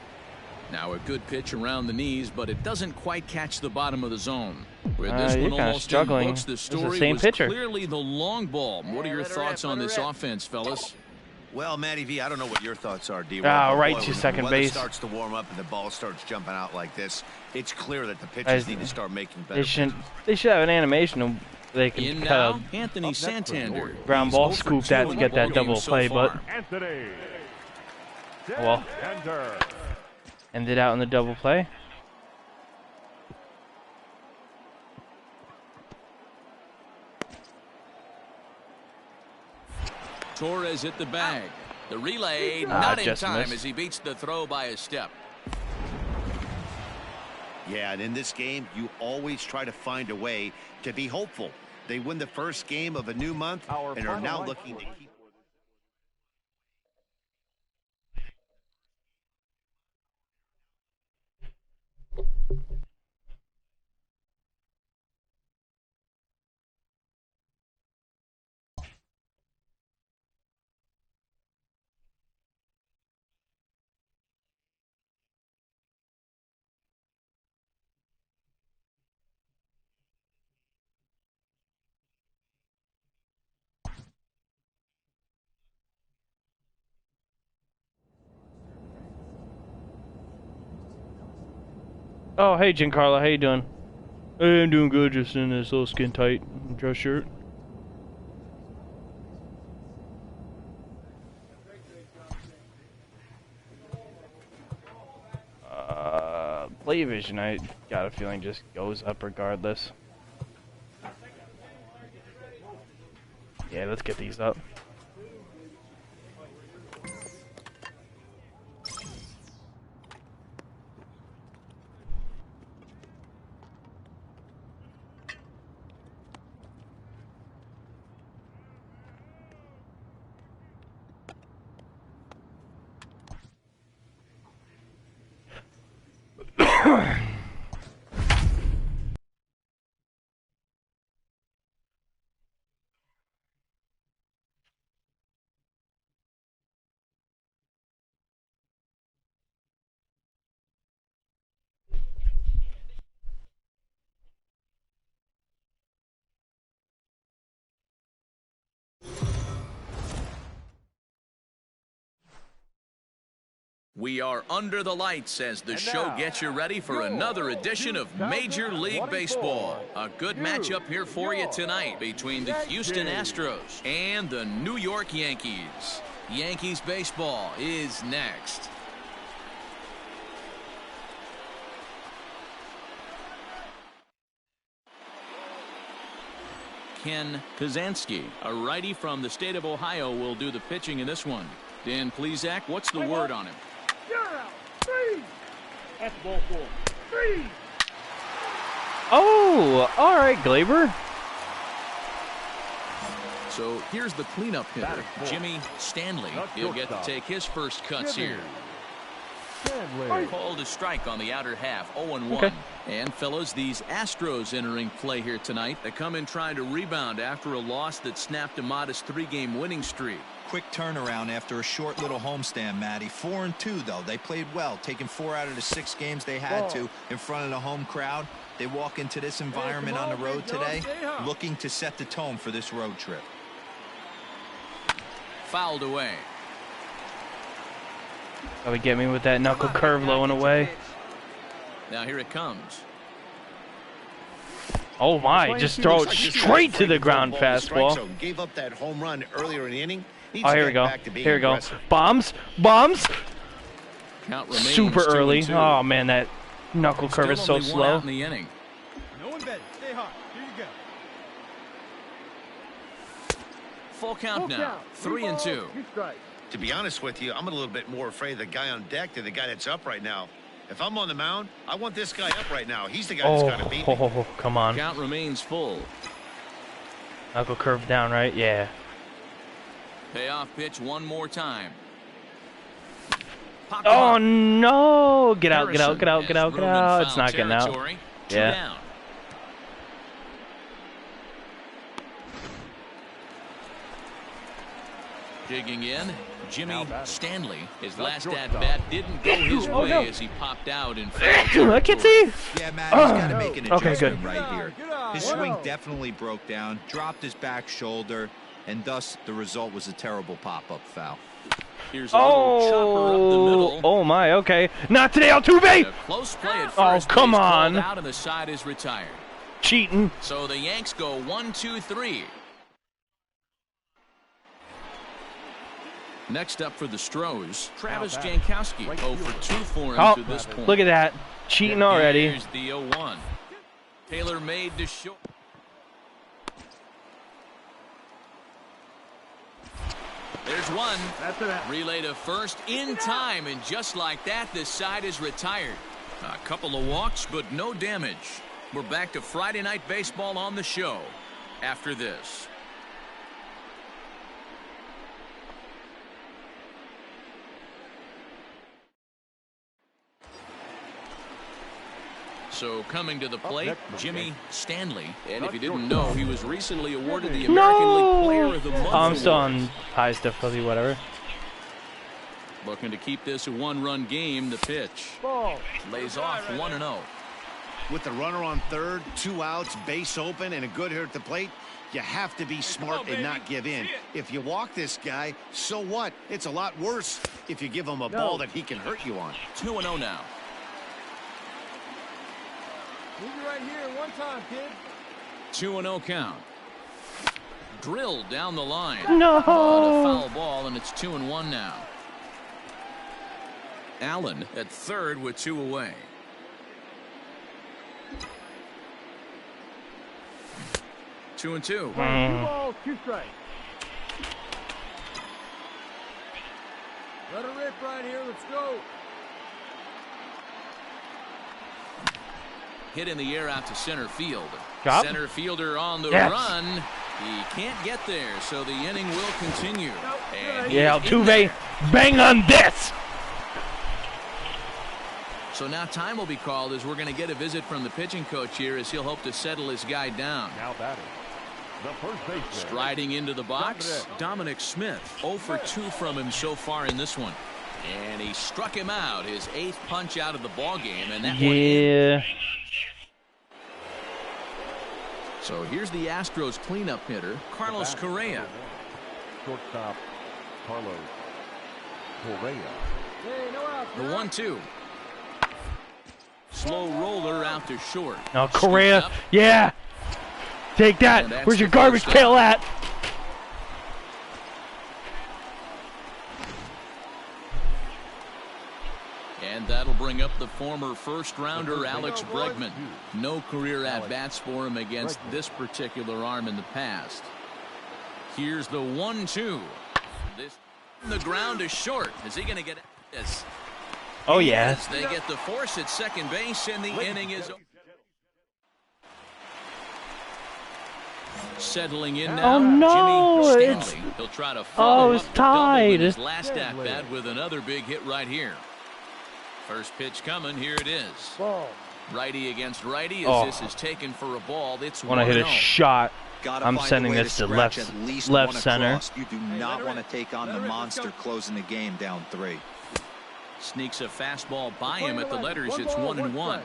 Now a good pitch around the knees, but it doesn't quite catch the bottom of the zone. With this You're one kinda almost in struggling. books, the This is the story same was pitcher. clearly the long ball. What are your thoughts on this offense, fellas? Well, Matty V, I don't know what your thoughts are, D-Roy. Ah, but right boy, to when second the weather base. starts to warm up and the ball starts jumping out like this, it's clear that the pitchers need to start making better They should have an animation of they can In cut now, a Anthony Santander. ground He's ball, 0 for scoop 2 that in to the get that ballgame double so play, far. but Anthony. well, Santander. ended out in the double play. Torres hit the bag. The relay not in just time missed. as he beats the throw by a step. Yeah, and in this game, you always try to find a way to be hopeful. They win the first game of a new month and are now looking to keep. Oh, hey, Giancarlo, how you doing? Hey, I'm doing good, just in this little skin tight dress shirt. Play vision, I got a feeling just goes up regardless. Yeah, let's get these up. We are under the lights as the show gets you ready for another edition of Major League Baseball. A good matchup here for you tonight between the Houston Astros and the New York Yankees. Yankees baseball is next. Ken Kazansky, a righty from the state of Ohio, will do the pitching in this one. Dan Plesac, what's the word on him? You're out. 3. That's ball 4. 3. Oh, all right, Glaber. So here's the cleanup hitter, Jimmy Stanley. He'll get to take his first cuts here. Called a strike on the outer half, 0-1. Okay. And fellas, these Astros entering play here tonight. They come in trying to rebound after a loss that snapped a modest 3-game winning streak. Quick turnaround after a short little homestand, Matty. 4-2 though. They played well, taking 4 out of the 6 games they had to in front of the home crowd. They walk into this environment on the road today looking to set the tone for this road trip. Fouled away. Probably get me with that knuckle curve low and away. Now here it comes. Oh my, just throw it straight to the ground fastball. Gave up that home run earlier in the inning. Oh, here we go. Here we go. Bombs. Bombs. Count remains Super early. 2-2. Oh man, that knuckle curve is so Still only one out slow. in the inning. No one better. Stay hot. Here you go. Full count now. 3-2. 2 strikes. To be honest with you, I'm a little bit more afraid of the guy on deck than the guy that's up right now. If I'm on the mound, I want this guy up right now. He's the guy that's got to beat me. Oh, come on. Count remains full. Knuckle curve down, right? Yeah. Payoff pitch one more time. Oh no! Get out! Get out! Get out! Get out! Get out! It's not getting out. Yeah. Down. Digging in, Jimmy Stanley. His last at-bat didn't go his way as he popped out in foul. I can see. Yeah, Matt, he's got to make an adjustment good. right here. His swing definitely broke down, dropped his back shoulder, and thus the result was a terrible pop-up foul. Here's a little chopper up the middle. Oh my, okay. Not today, Altuve! Close play at Oh, first. come Base on. called out and the side is retired. Cheating. So the Yanks go 1-2-3. Next up for the Stros, Travis Jankowski. 0 for 2 for him to this point. Look at that. Cheating already. Here's the 0-1. Taylor made to short. There's one. Relay to first in time, and just like that, this side is retired. A couple of walks, but no damage. We're back to Friday Night Baseball on the show after this. So coming to the plate, Jimmy Stanley. And if you didn't know, he was recently awarded the American League Player of the Month. I'm still on highest difficulty, whatever. Looking to keep this a one-run game. The pitch lays off 1-0. With the runner on third, 2 outs, base open, and a good hitter at the plate, you have to be smart and not give in. If you walk this guy, so what? It's a lot worse if you give him a ball that he can hurt you on. 2-0 now. Move you right here one time, kid. 2-0 count. Drilled down the line. No. A foul ball, and it's 2-1 now. Allen at third with 2 away. Two and 2. 2 balls, 2 strikes. Let her rip right here. Let's go. Hit in the air out to center field. Drop. Center fielder on the Yes. run. He can't get there, so the inning will continue. And he Yeah, is in Altuve, there. bang on this. So now time will be called as we're going to get a visit from the pitching coach here as he'll hope to settle his guy down. Now batting, the first baseman. Striding into the box, Dominic Smith. 0 for 2 from him so far in this one. And he struck him out, his 8th punch out of the ball game, and that one in. Yeah. So here's the Astros cleanup hitter, Carlos Correa. Shortstop, Carlos Correa. Hey, no outs. The 1-2. Slow roller out to short. No, Correa. Scooped up. Yeah. Take And that. that's Where's your the garbage first pail out. at? And that'll bring up the former first-rounder Alex Bregman. No career at-bats for him against this particular arm in the past. Here's the 1-2. This, the ground is short. Is he going to get this? Oh, He yeah. is. They get the force at second base, and the inning is over. Settling in now, Oh, no, Jimmy it's- Stanley. He'll try to Oh, follow it's up the double in tied. his last at-bat with another big hit right here. First pitch coming. Here it is. Ball. Righty against righty as Oh. this is taken for a ball. It's Want to hit a 1-0. shot. Gotta I'm find a sending way this to scratch left- at least left one center. across. You do not want to take on the monster closing the game down 3. Sneaks a fastball by him at the letters. It's 1-1.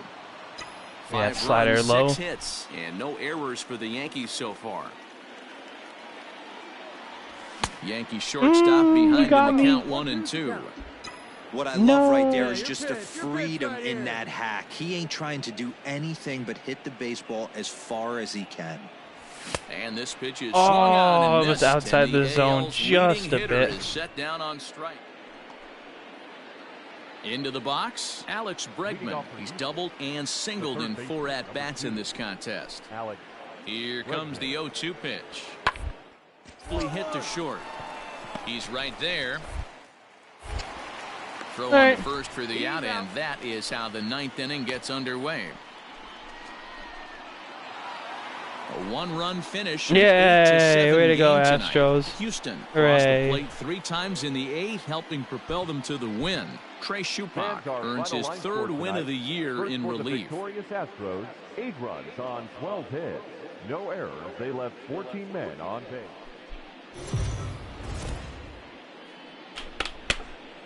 Yeah, 5 slider runs, low. 6 hits, and no errors for the Yankees so far. Yankee shortstop behind got in the me. count 1-2. What I No. love right there is Your just pitch, the your pitch freedom right in here. that hack. He ain't trying to do anything but hit the baseball as far as he can. And this pitch is Oh, swung on and it was missed, outside and the zone AL's just leading a hitter bit. is set down on strike. Into the box, Alex Bregman. He's doubled and singled in 4 at-bats in this contest. Alex. Here comes the 0-2 pitch. Fully hit to short. He's right there. Throw on right. the first for the out, and that is how the 9th inning gets underway. A 1-run finish. Yay, 8-7 way to go, game tonight. Astros. Houston crossed Hooray. the plate 3 times in the 8th, helping propel them to the win. Trey Schupak Fans are earns his final line 3rd score win of the tonight. year First in for the relief. victorious Astros, 8 runs on 12 hits. No errors. They left 14 men on base.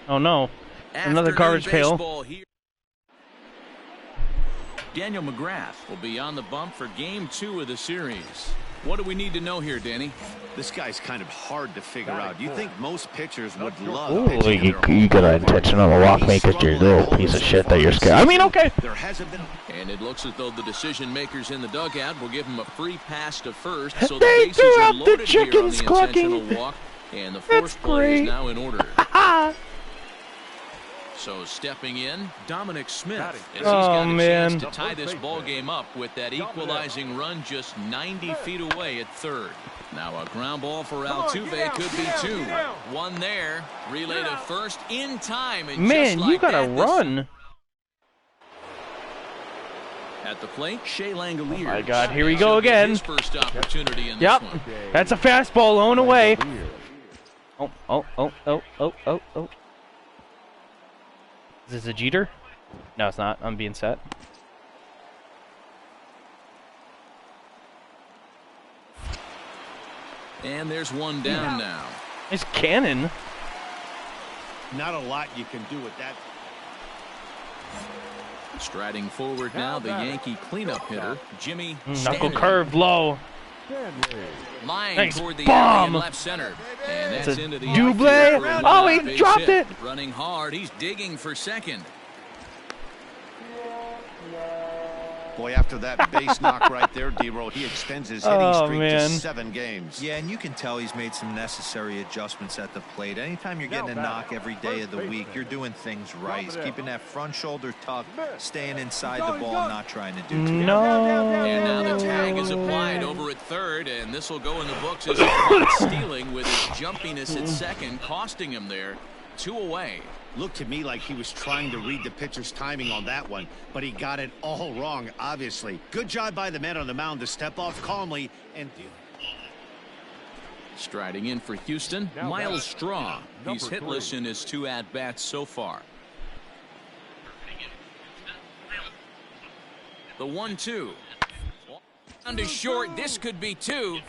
Oh, no. Another Afternoon garbage pail. baseball here. Daniel McGrath will be on the bump for game 2 of the series. What do we need to know here, Danny? This guy's kind of hard to figure out. You think most pitchers would love Ooh, pitching in their you got an intentional walk me because you're a little piece of shit that you're scared. I mean, okay. There hasn't been. And it looks as though the decision makers in the dugout will give him a free pass to first, so the They bases threw are out the loaded here on chickens the clucking. intentional walk, and the That's force play is great. now in order. So stepping in, Dominic Smith, as he's got a man. chance to tie this ball game up with that equalizing run just 90 feet away at third. Now a ground ball for Altuve could be 2. One there, relay to first in time, and Man, just like you gotta that, this- run. At the plate, Shea Langoliers. Oh my God, here we go again. His first opportunity in this Yep. one. That's a fastball on away. Oh. Is this a Jeter? No, it's not. I'm being set. And there's one down now. Nice cannon. Not a lot you can do with that. Striding forward now, the Yankee cleanup hitter, Jimmy Knuckle Stanley. curved low. Line Nice toward the bomb. alley in left center. And It's that's a into the double. outfield for a Oh, he base dropped hit. it. Running hard, he's digging for second. Boy, after that base knock right there, D-Roll, he extends his hitting streak to 7 games. Yeah, and you can tell he's made some necessary adjustments at the plate. Anytime you're getting a knock every day of the week, you're doing things right. He's keeping that front shoulder tucked, staying inside the ball, not trying to do too much. And now the tag is applied over at third, and this will go in the books as a caught stealing with his jumpiness at second, costing him there. 2 away. Looked to me like he was trying to read the pitcher's timing on that one, but he got it all wrong, obviously. Good job by the man on the mound to step off calmly and deal. Striding in for Houston, Miles Straw. He's hitless in his 2 at-bats so far. The 1-2. Under short, this could be 2.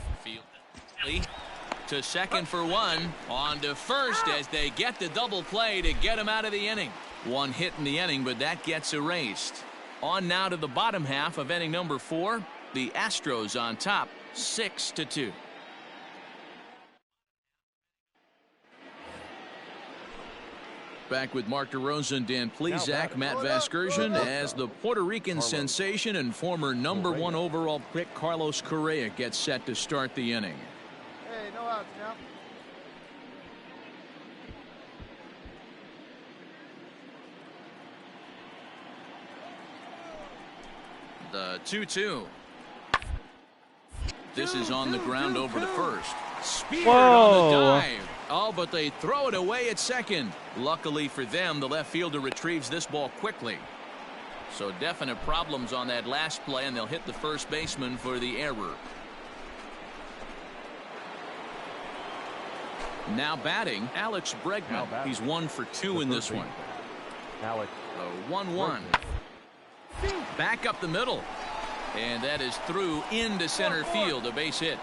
To second for 1, on to first as they get the double play to get him out of the inning. 1 hit in the inning, but that gets erased. On now to the bottom half of inning number 4. The Astros on top, 6-2. Back with Mark DeRosa and Dan Plesac, Matt Vasgersian, as the Puerto Rican sensation and former number 1 overall pick Carlos Correa gets set to start the inning. Hey, no outs now. The 2-2. This is on the ground over to first. Speared on the dive. Oh, but they throw it away at second. Luckily for them, the left fielder retrieves this ball quickly. So definite problems on that last play, and they'll hit the first baseman for the error. Now batting, Alex Bregman. He's 1 for 2 in this one. Alex. 1-1. Back up the middle. And that is through into center field, a base hit.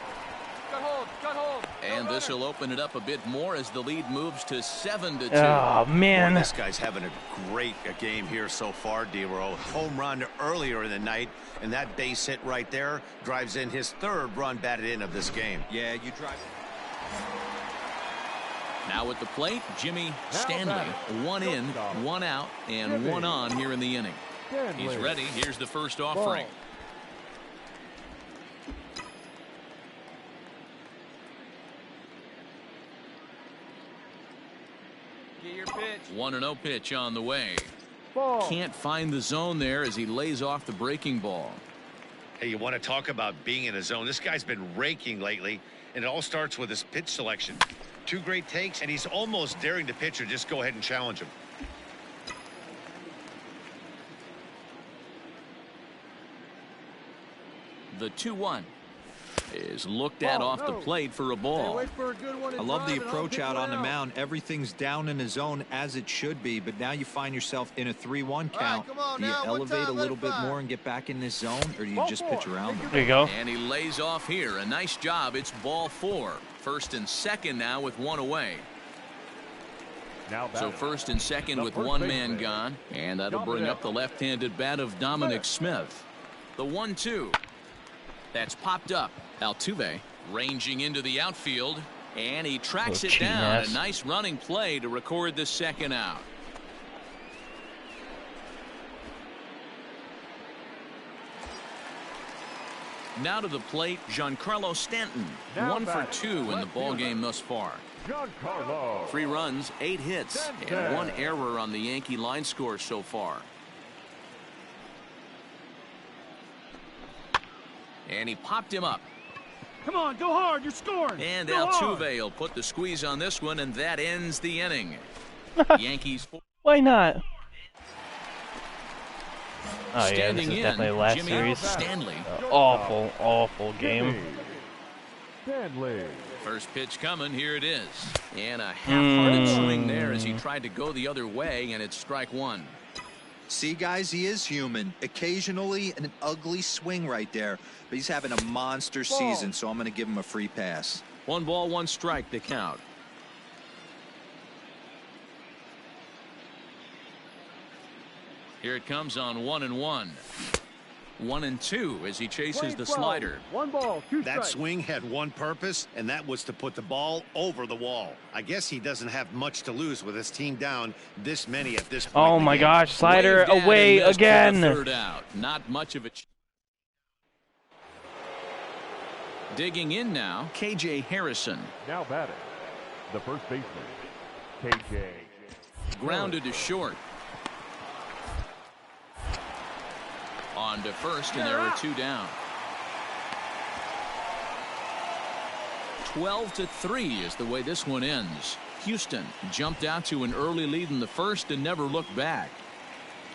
And this will open it up a bit more as the lead moves to 7-2. Oh, man. Boy, this guy's having a great game here so far, D-Roll. Home run earlier in the night, and that base hit right there drives in his 3rd run batted in of this game. Yeah, you drive. Now at the plate, Jimmy Stanley. 1 in, 1 out, and 1 on here in the inning. He's ready. Here's the first offering. Get your pitch. 1-0 pitch on the way. Ball. Can't find the zone there as he lays off the breaking ball. Hey, you want to talk about being in a zone? This guy's been raking lately, and it all starts with his pitch selection. 2 great takes, and he's almost daring the pitcher just go ahead and challenge him. The 2-1 is looked at off the plate for a ball. I love the approach out on the mound. Everything's down in the zone as it should be, but now you find yourself in a 3-1 count. Do you elevate a little bit more and get back in this zone, or do you just pitch around them? There you go. And he lays off here. A nice job. It's ball 4. First and second now with 1 away. So first and second with 1 man gone, and that'll bring up the left-handed bat of Dominic Smith. The 1-2. That's popped up. Altuve ranging into the outfield, and he tracks it down. A nice running play to record the second out. Now to the plate, Giancarlo Stanton. 1 for 2 in the ball game thus far. 3 runs, 8 hits, and 1 error on the Yankee line score so far. And he popped him up. Come on, go hard, you're scoring. And go Altuve hard. will put the squeeze on this one, and that ends the inning. Yankees. Why not? Oh, yeah, this Standing is in, definitely the last Jimmy series. Stanley. Awful, awful game. Stanley. First pitch coming, here it is. And a half-hearted swing there as he tried to go the other way, and it's strike 1. See, guys, he is human. Occasionally an ugly swing right there, but he's having a monster season, so I'm going to give him a free pass. 1 ball, 1 strike to count. Here it comes on 1-1. 1-2 as he chases the slider. 1 ball, 2 strikes. That swing had one purpose, and that was to put the ball over the wall. I guess he doesn't have much to lose with his team down this many at this point. Oh my gosh, slider away again. Third out. Not much of a Digging in now, K.J. Harrison. Now batting, the first baseman, K.J. Grounded to short. On to first, and there are 2 down. 12-3 is the way this one ends. Houston jumped out to an early lead in the first and never looked back.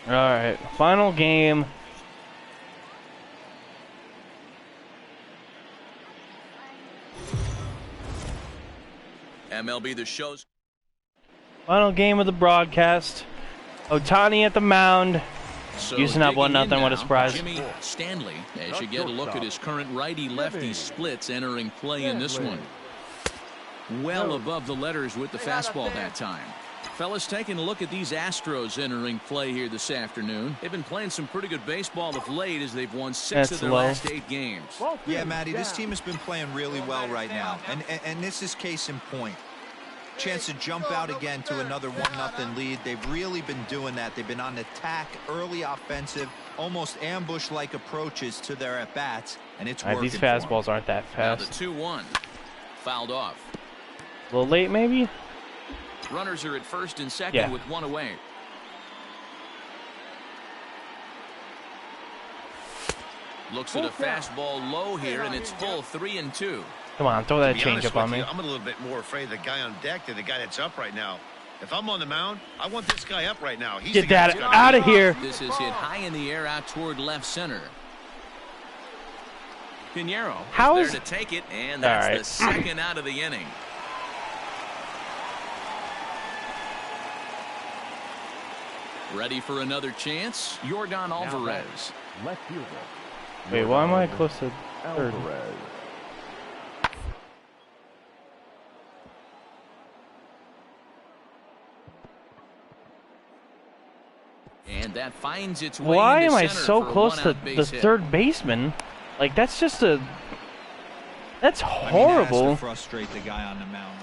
All right, final game. MLB The Show's Final game of the broadcast. Ohtani at the mound. So Houston up 1-0. What a surprise. Jimmy Stanley, as you get a look at his current righty-lefty splits entering play in this one. Well above the letters with the fastball that time. Fellas, taking a look at these Astros entering play here this afternoon. They've been playing some pretty good baseball of late as they've won 6 of their last 8 games. Yeah, Matty, this team has been playing really well right now. And this is case in point. Chance to jump out again to another 1-0 lead. They've really been doing that. They've been on attack, early offensive, almost ambush-like approaches to their at-bats, and it's working. These fastballs aren't that fast. Now the 2-1. Fouled off. A little late, maybe? Runners are at first and second with 1 away. Looks at a fastball low here, and it's full 3-2. Come on, throw that changeup on me. I'm a little bit more afraid of the guy on deck than the guy that's up right now. If I'm on the mound, I want this guy up right now. He's Get that out of here. This is hit high in the air out toward left center. Pinheiro is there to take it, and that's the second out of the inning. Ready for another chance? Yordan Alvarez. Left fielder. Wait, why am I close to third? Alvarez. And that finds its way Why into am I center so for a close to the third baseman? Like, that's just a... That's horrible. I mean, that has to frustrate the guy on the mound.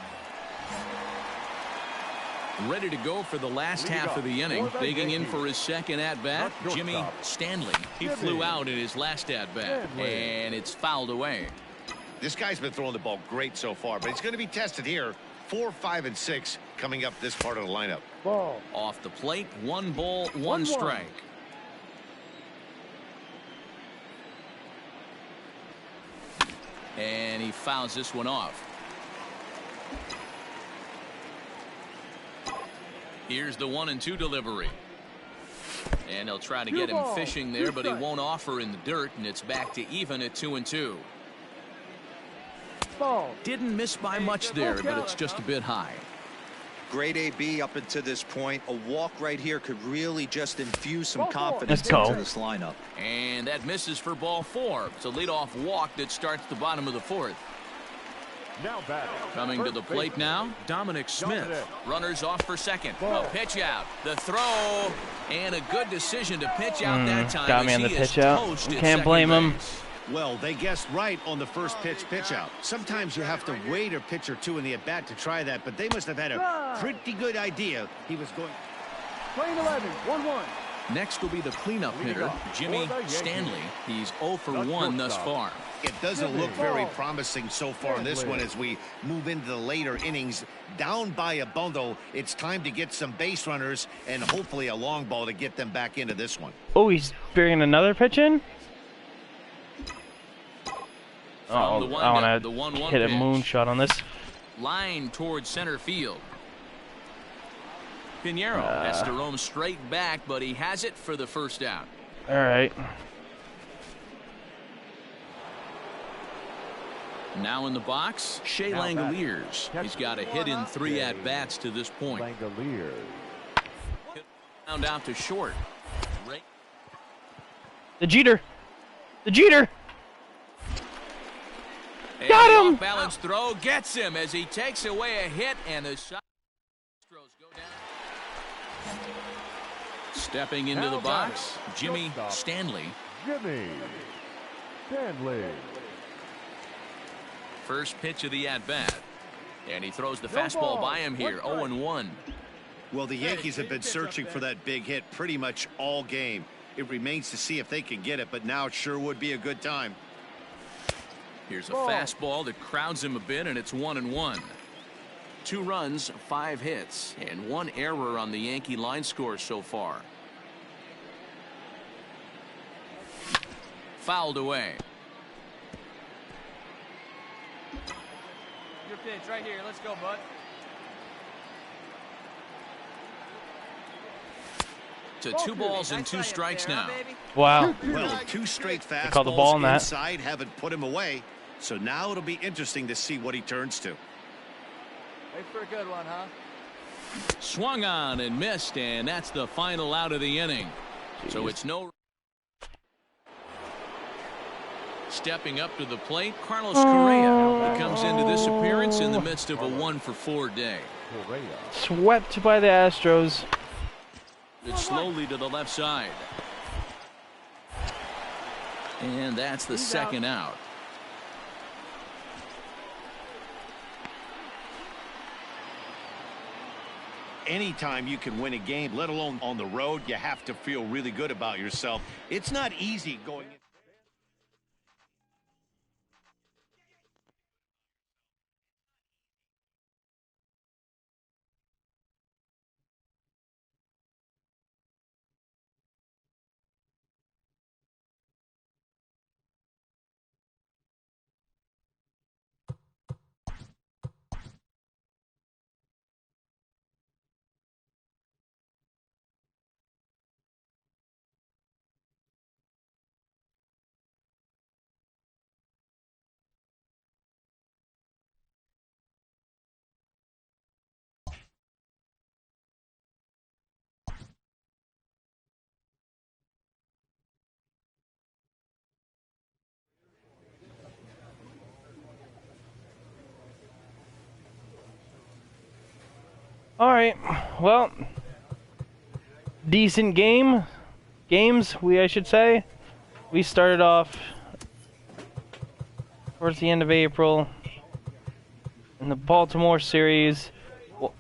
Ready to go for the last half of the inning. Digging in for his second at-bat, Jimmy Stanley. He flew out in his last at-bat, and it's fouled away. This guy's been throwing the ball great so far, but he's going to be tested here. 4, 5, and 6 coming up this part of the lineup. Ball. Off the plate, 1 ball, 1 strike. And he fouls this one off. Here's the 1-2 delivery. And they'll try to get him fishing there, but he won't offer in the dirt, and it's back to even at 2-2. Didn't miss by much there, but it's just a bit high. Great AB up until this point. A walk right here could really just infuse some confidence into this lineup. And that misses for ball 4. It's a leadoff walk that starts the bottom of the 4th. Now batting. Coming to the plate now, Dominic Smith. Runners off for second. A pitch out. The throw. And a good decision to pitch out that time. Got me on the pitch out. Can't blame him. Well, they guessed right on the first pitch out. Sometimes you have to wait a pitch or two in the at-bat to try that, but they must have had a pretty good idea he was going. Playing 11, 1-1. Next will be the cleanup hitter, Jimmy Stanley. He's 0 for 1 thus far. It doesn't look very promising so far in this one as we move into the later innings. Down by a bundle, it's time to get some base runners and hopefully a long ball to get them back into this one. He's bringing another pitch in? I want to hit a moonshot on this. Line towards center field. Pinheiro has to roam straight back, but he has it for the first out. All right. Now in the box, Shea Langoliers. He's got a hit in 3 at-bats to this point. Langoliers. Round out to short. The Jeter. The Jeter. And got him. The off-balance throw gets him as he takes away a hit, and the shot go down. Stepping into the box, Jimmy Stanley. Jimmy Stanley. First pitch of the at-bat. And he throws the fastball by him here, 0-1. Well, the Yankees have been searching for that big hit pretty much all game. It remains to see if they can get it, but now it sure would be a good time. Here's a fastball that crowds him a bit, and it's 1-1. 2 runs, 5 hits, and 1 error on the Yankee line score so far. Fouled away. Your pitch right here. Let's go, bud. To 2 balls and 2 strikes now. Wow. Well, 2 straight fastballs called the ball on that. inside haven't put him away. So now it'll be interesting to see what he turns to. Wait for a good one, huh? Swung on and missed, and that's the final out of the inning. Jeez. So it's no. Stepping up to the plate, Carlos Correa, who comes into this appearance in the midst of a 1-for-4 day. Swept by the Astros. It's slowly to the left side. And that's the second out. Anytime you can win a game, let alone on the road, you have to feel really good about yourself. It's not easy going in. Alright, well, decent games, I should say. We started off towards the end of April in the Baltimore series, 0-1,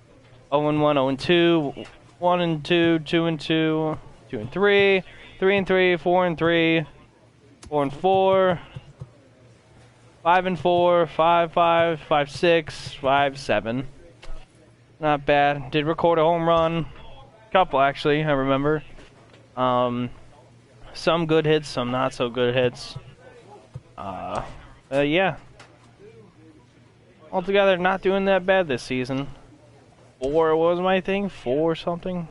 0-2, 1-2, 2-2, 2-3, 3-3, 4-3, 4-4, 5-4, 5-5, 5-6, 5-7. Not bad. Did record a home run. Couple, actually, I remember. Some good hits, some not so good hits. Yeah. Altogether, not doing that bad this season. 4 was my thing. 4 something.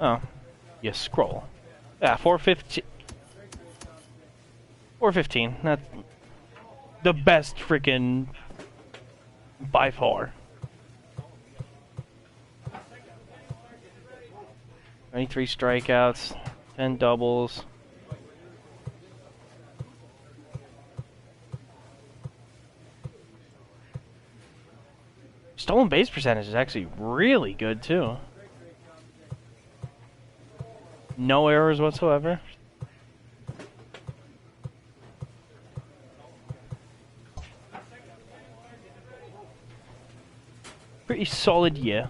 Oh, you scroll. Yeah, 415. 415. That's the best freaking by far. 23 strikeouts, 10 doubles. Stolen base percentage is actually really good too. No errors whatsoever. Pretty solid year.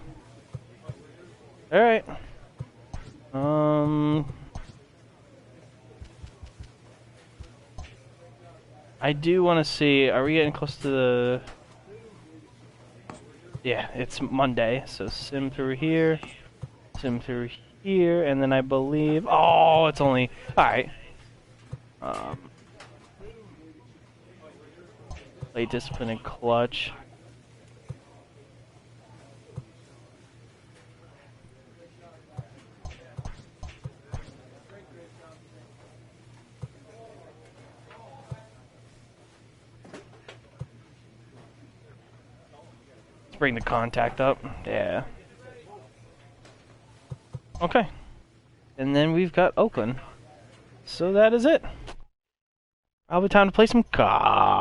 Alright. I do want to see, are we getting close to the... Yeah, it's Monday, so sim through here, sim through here, and then I believe... Oh, it's only... Alright. Play discipline and clutch. Let's bring the contact up. Yeah. Okay. And then we've got Oakland. So that is it. Probably time to play some cards.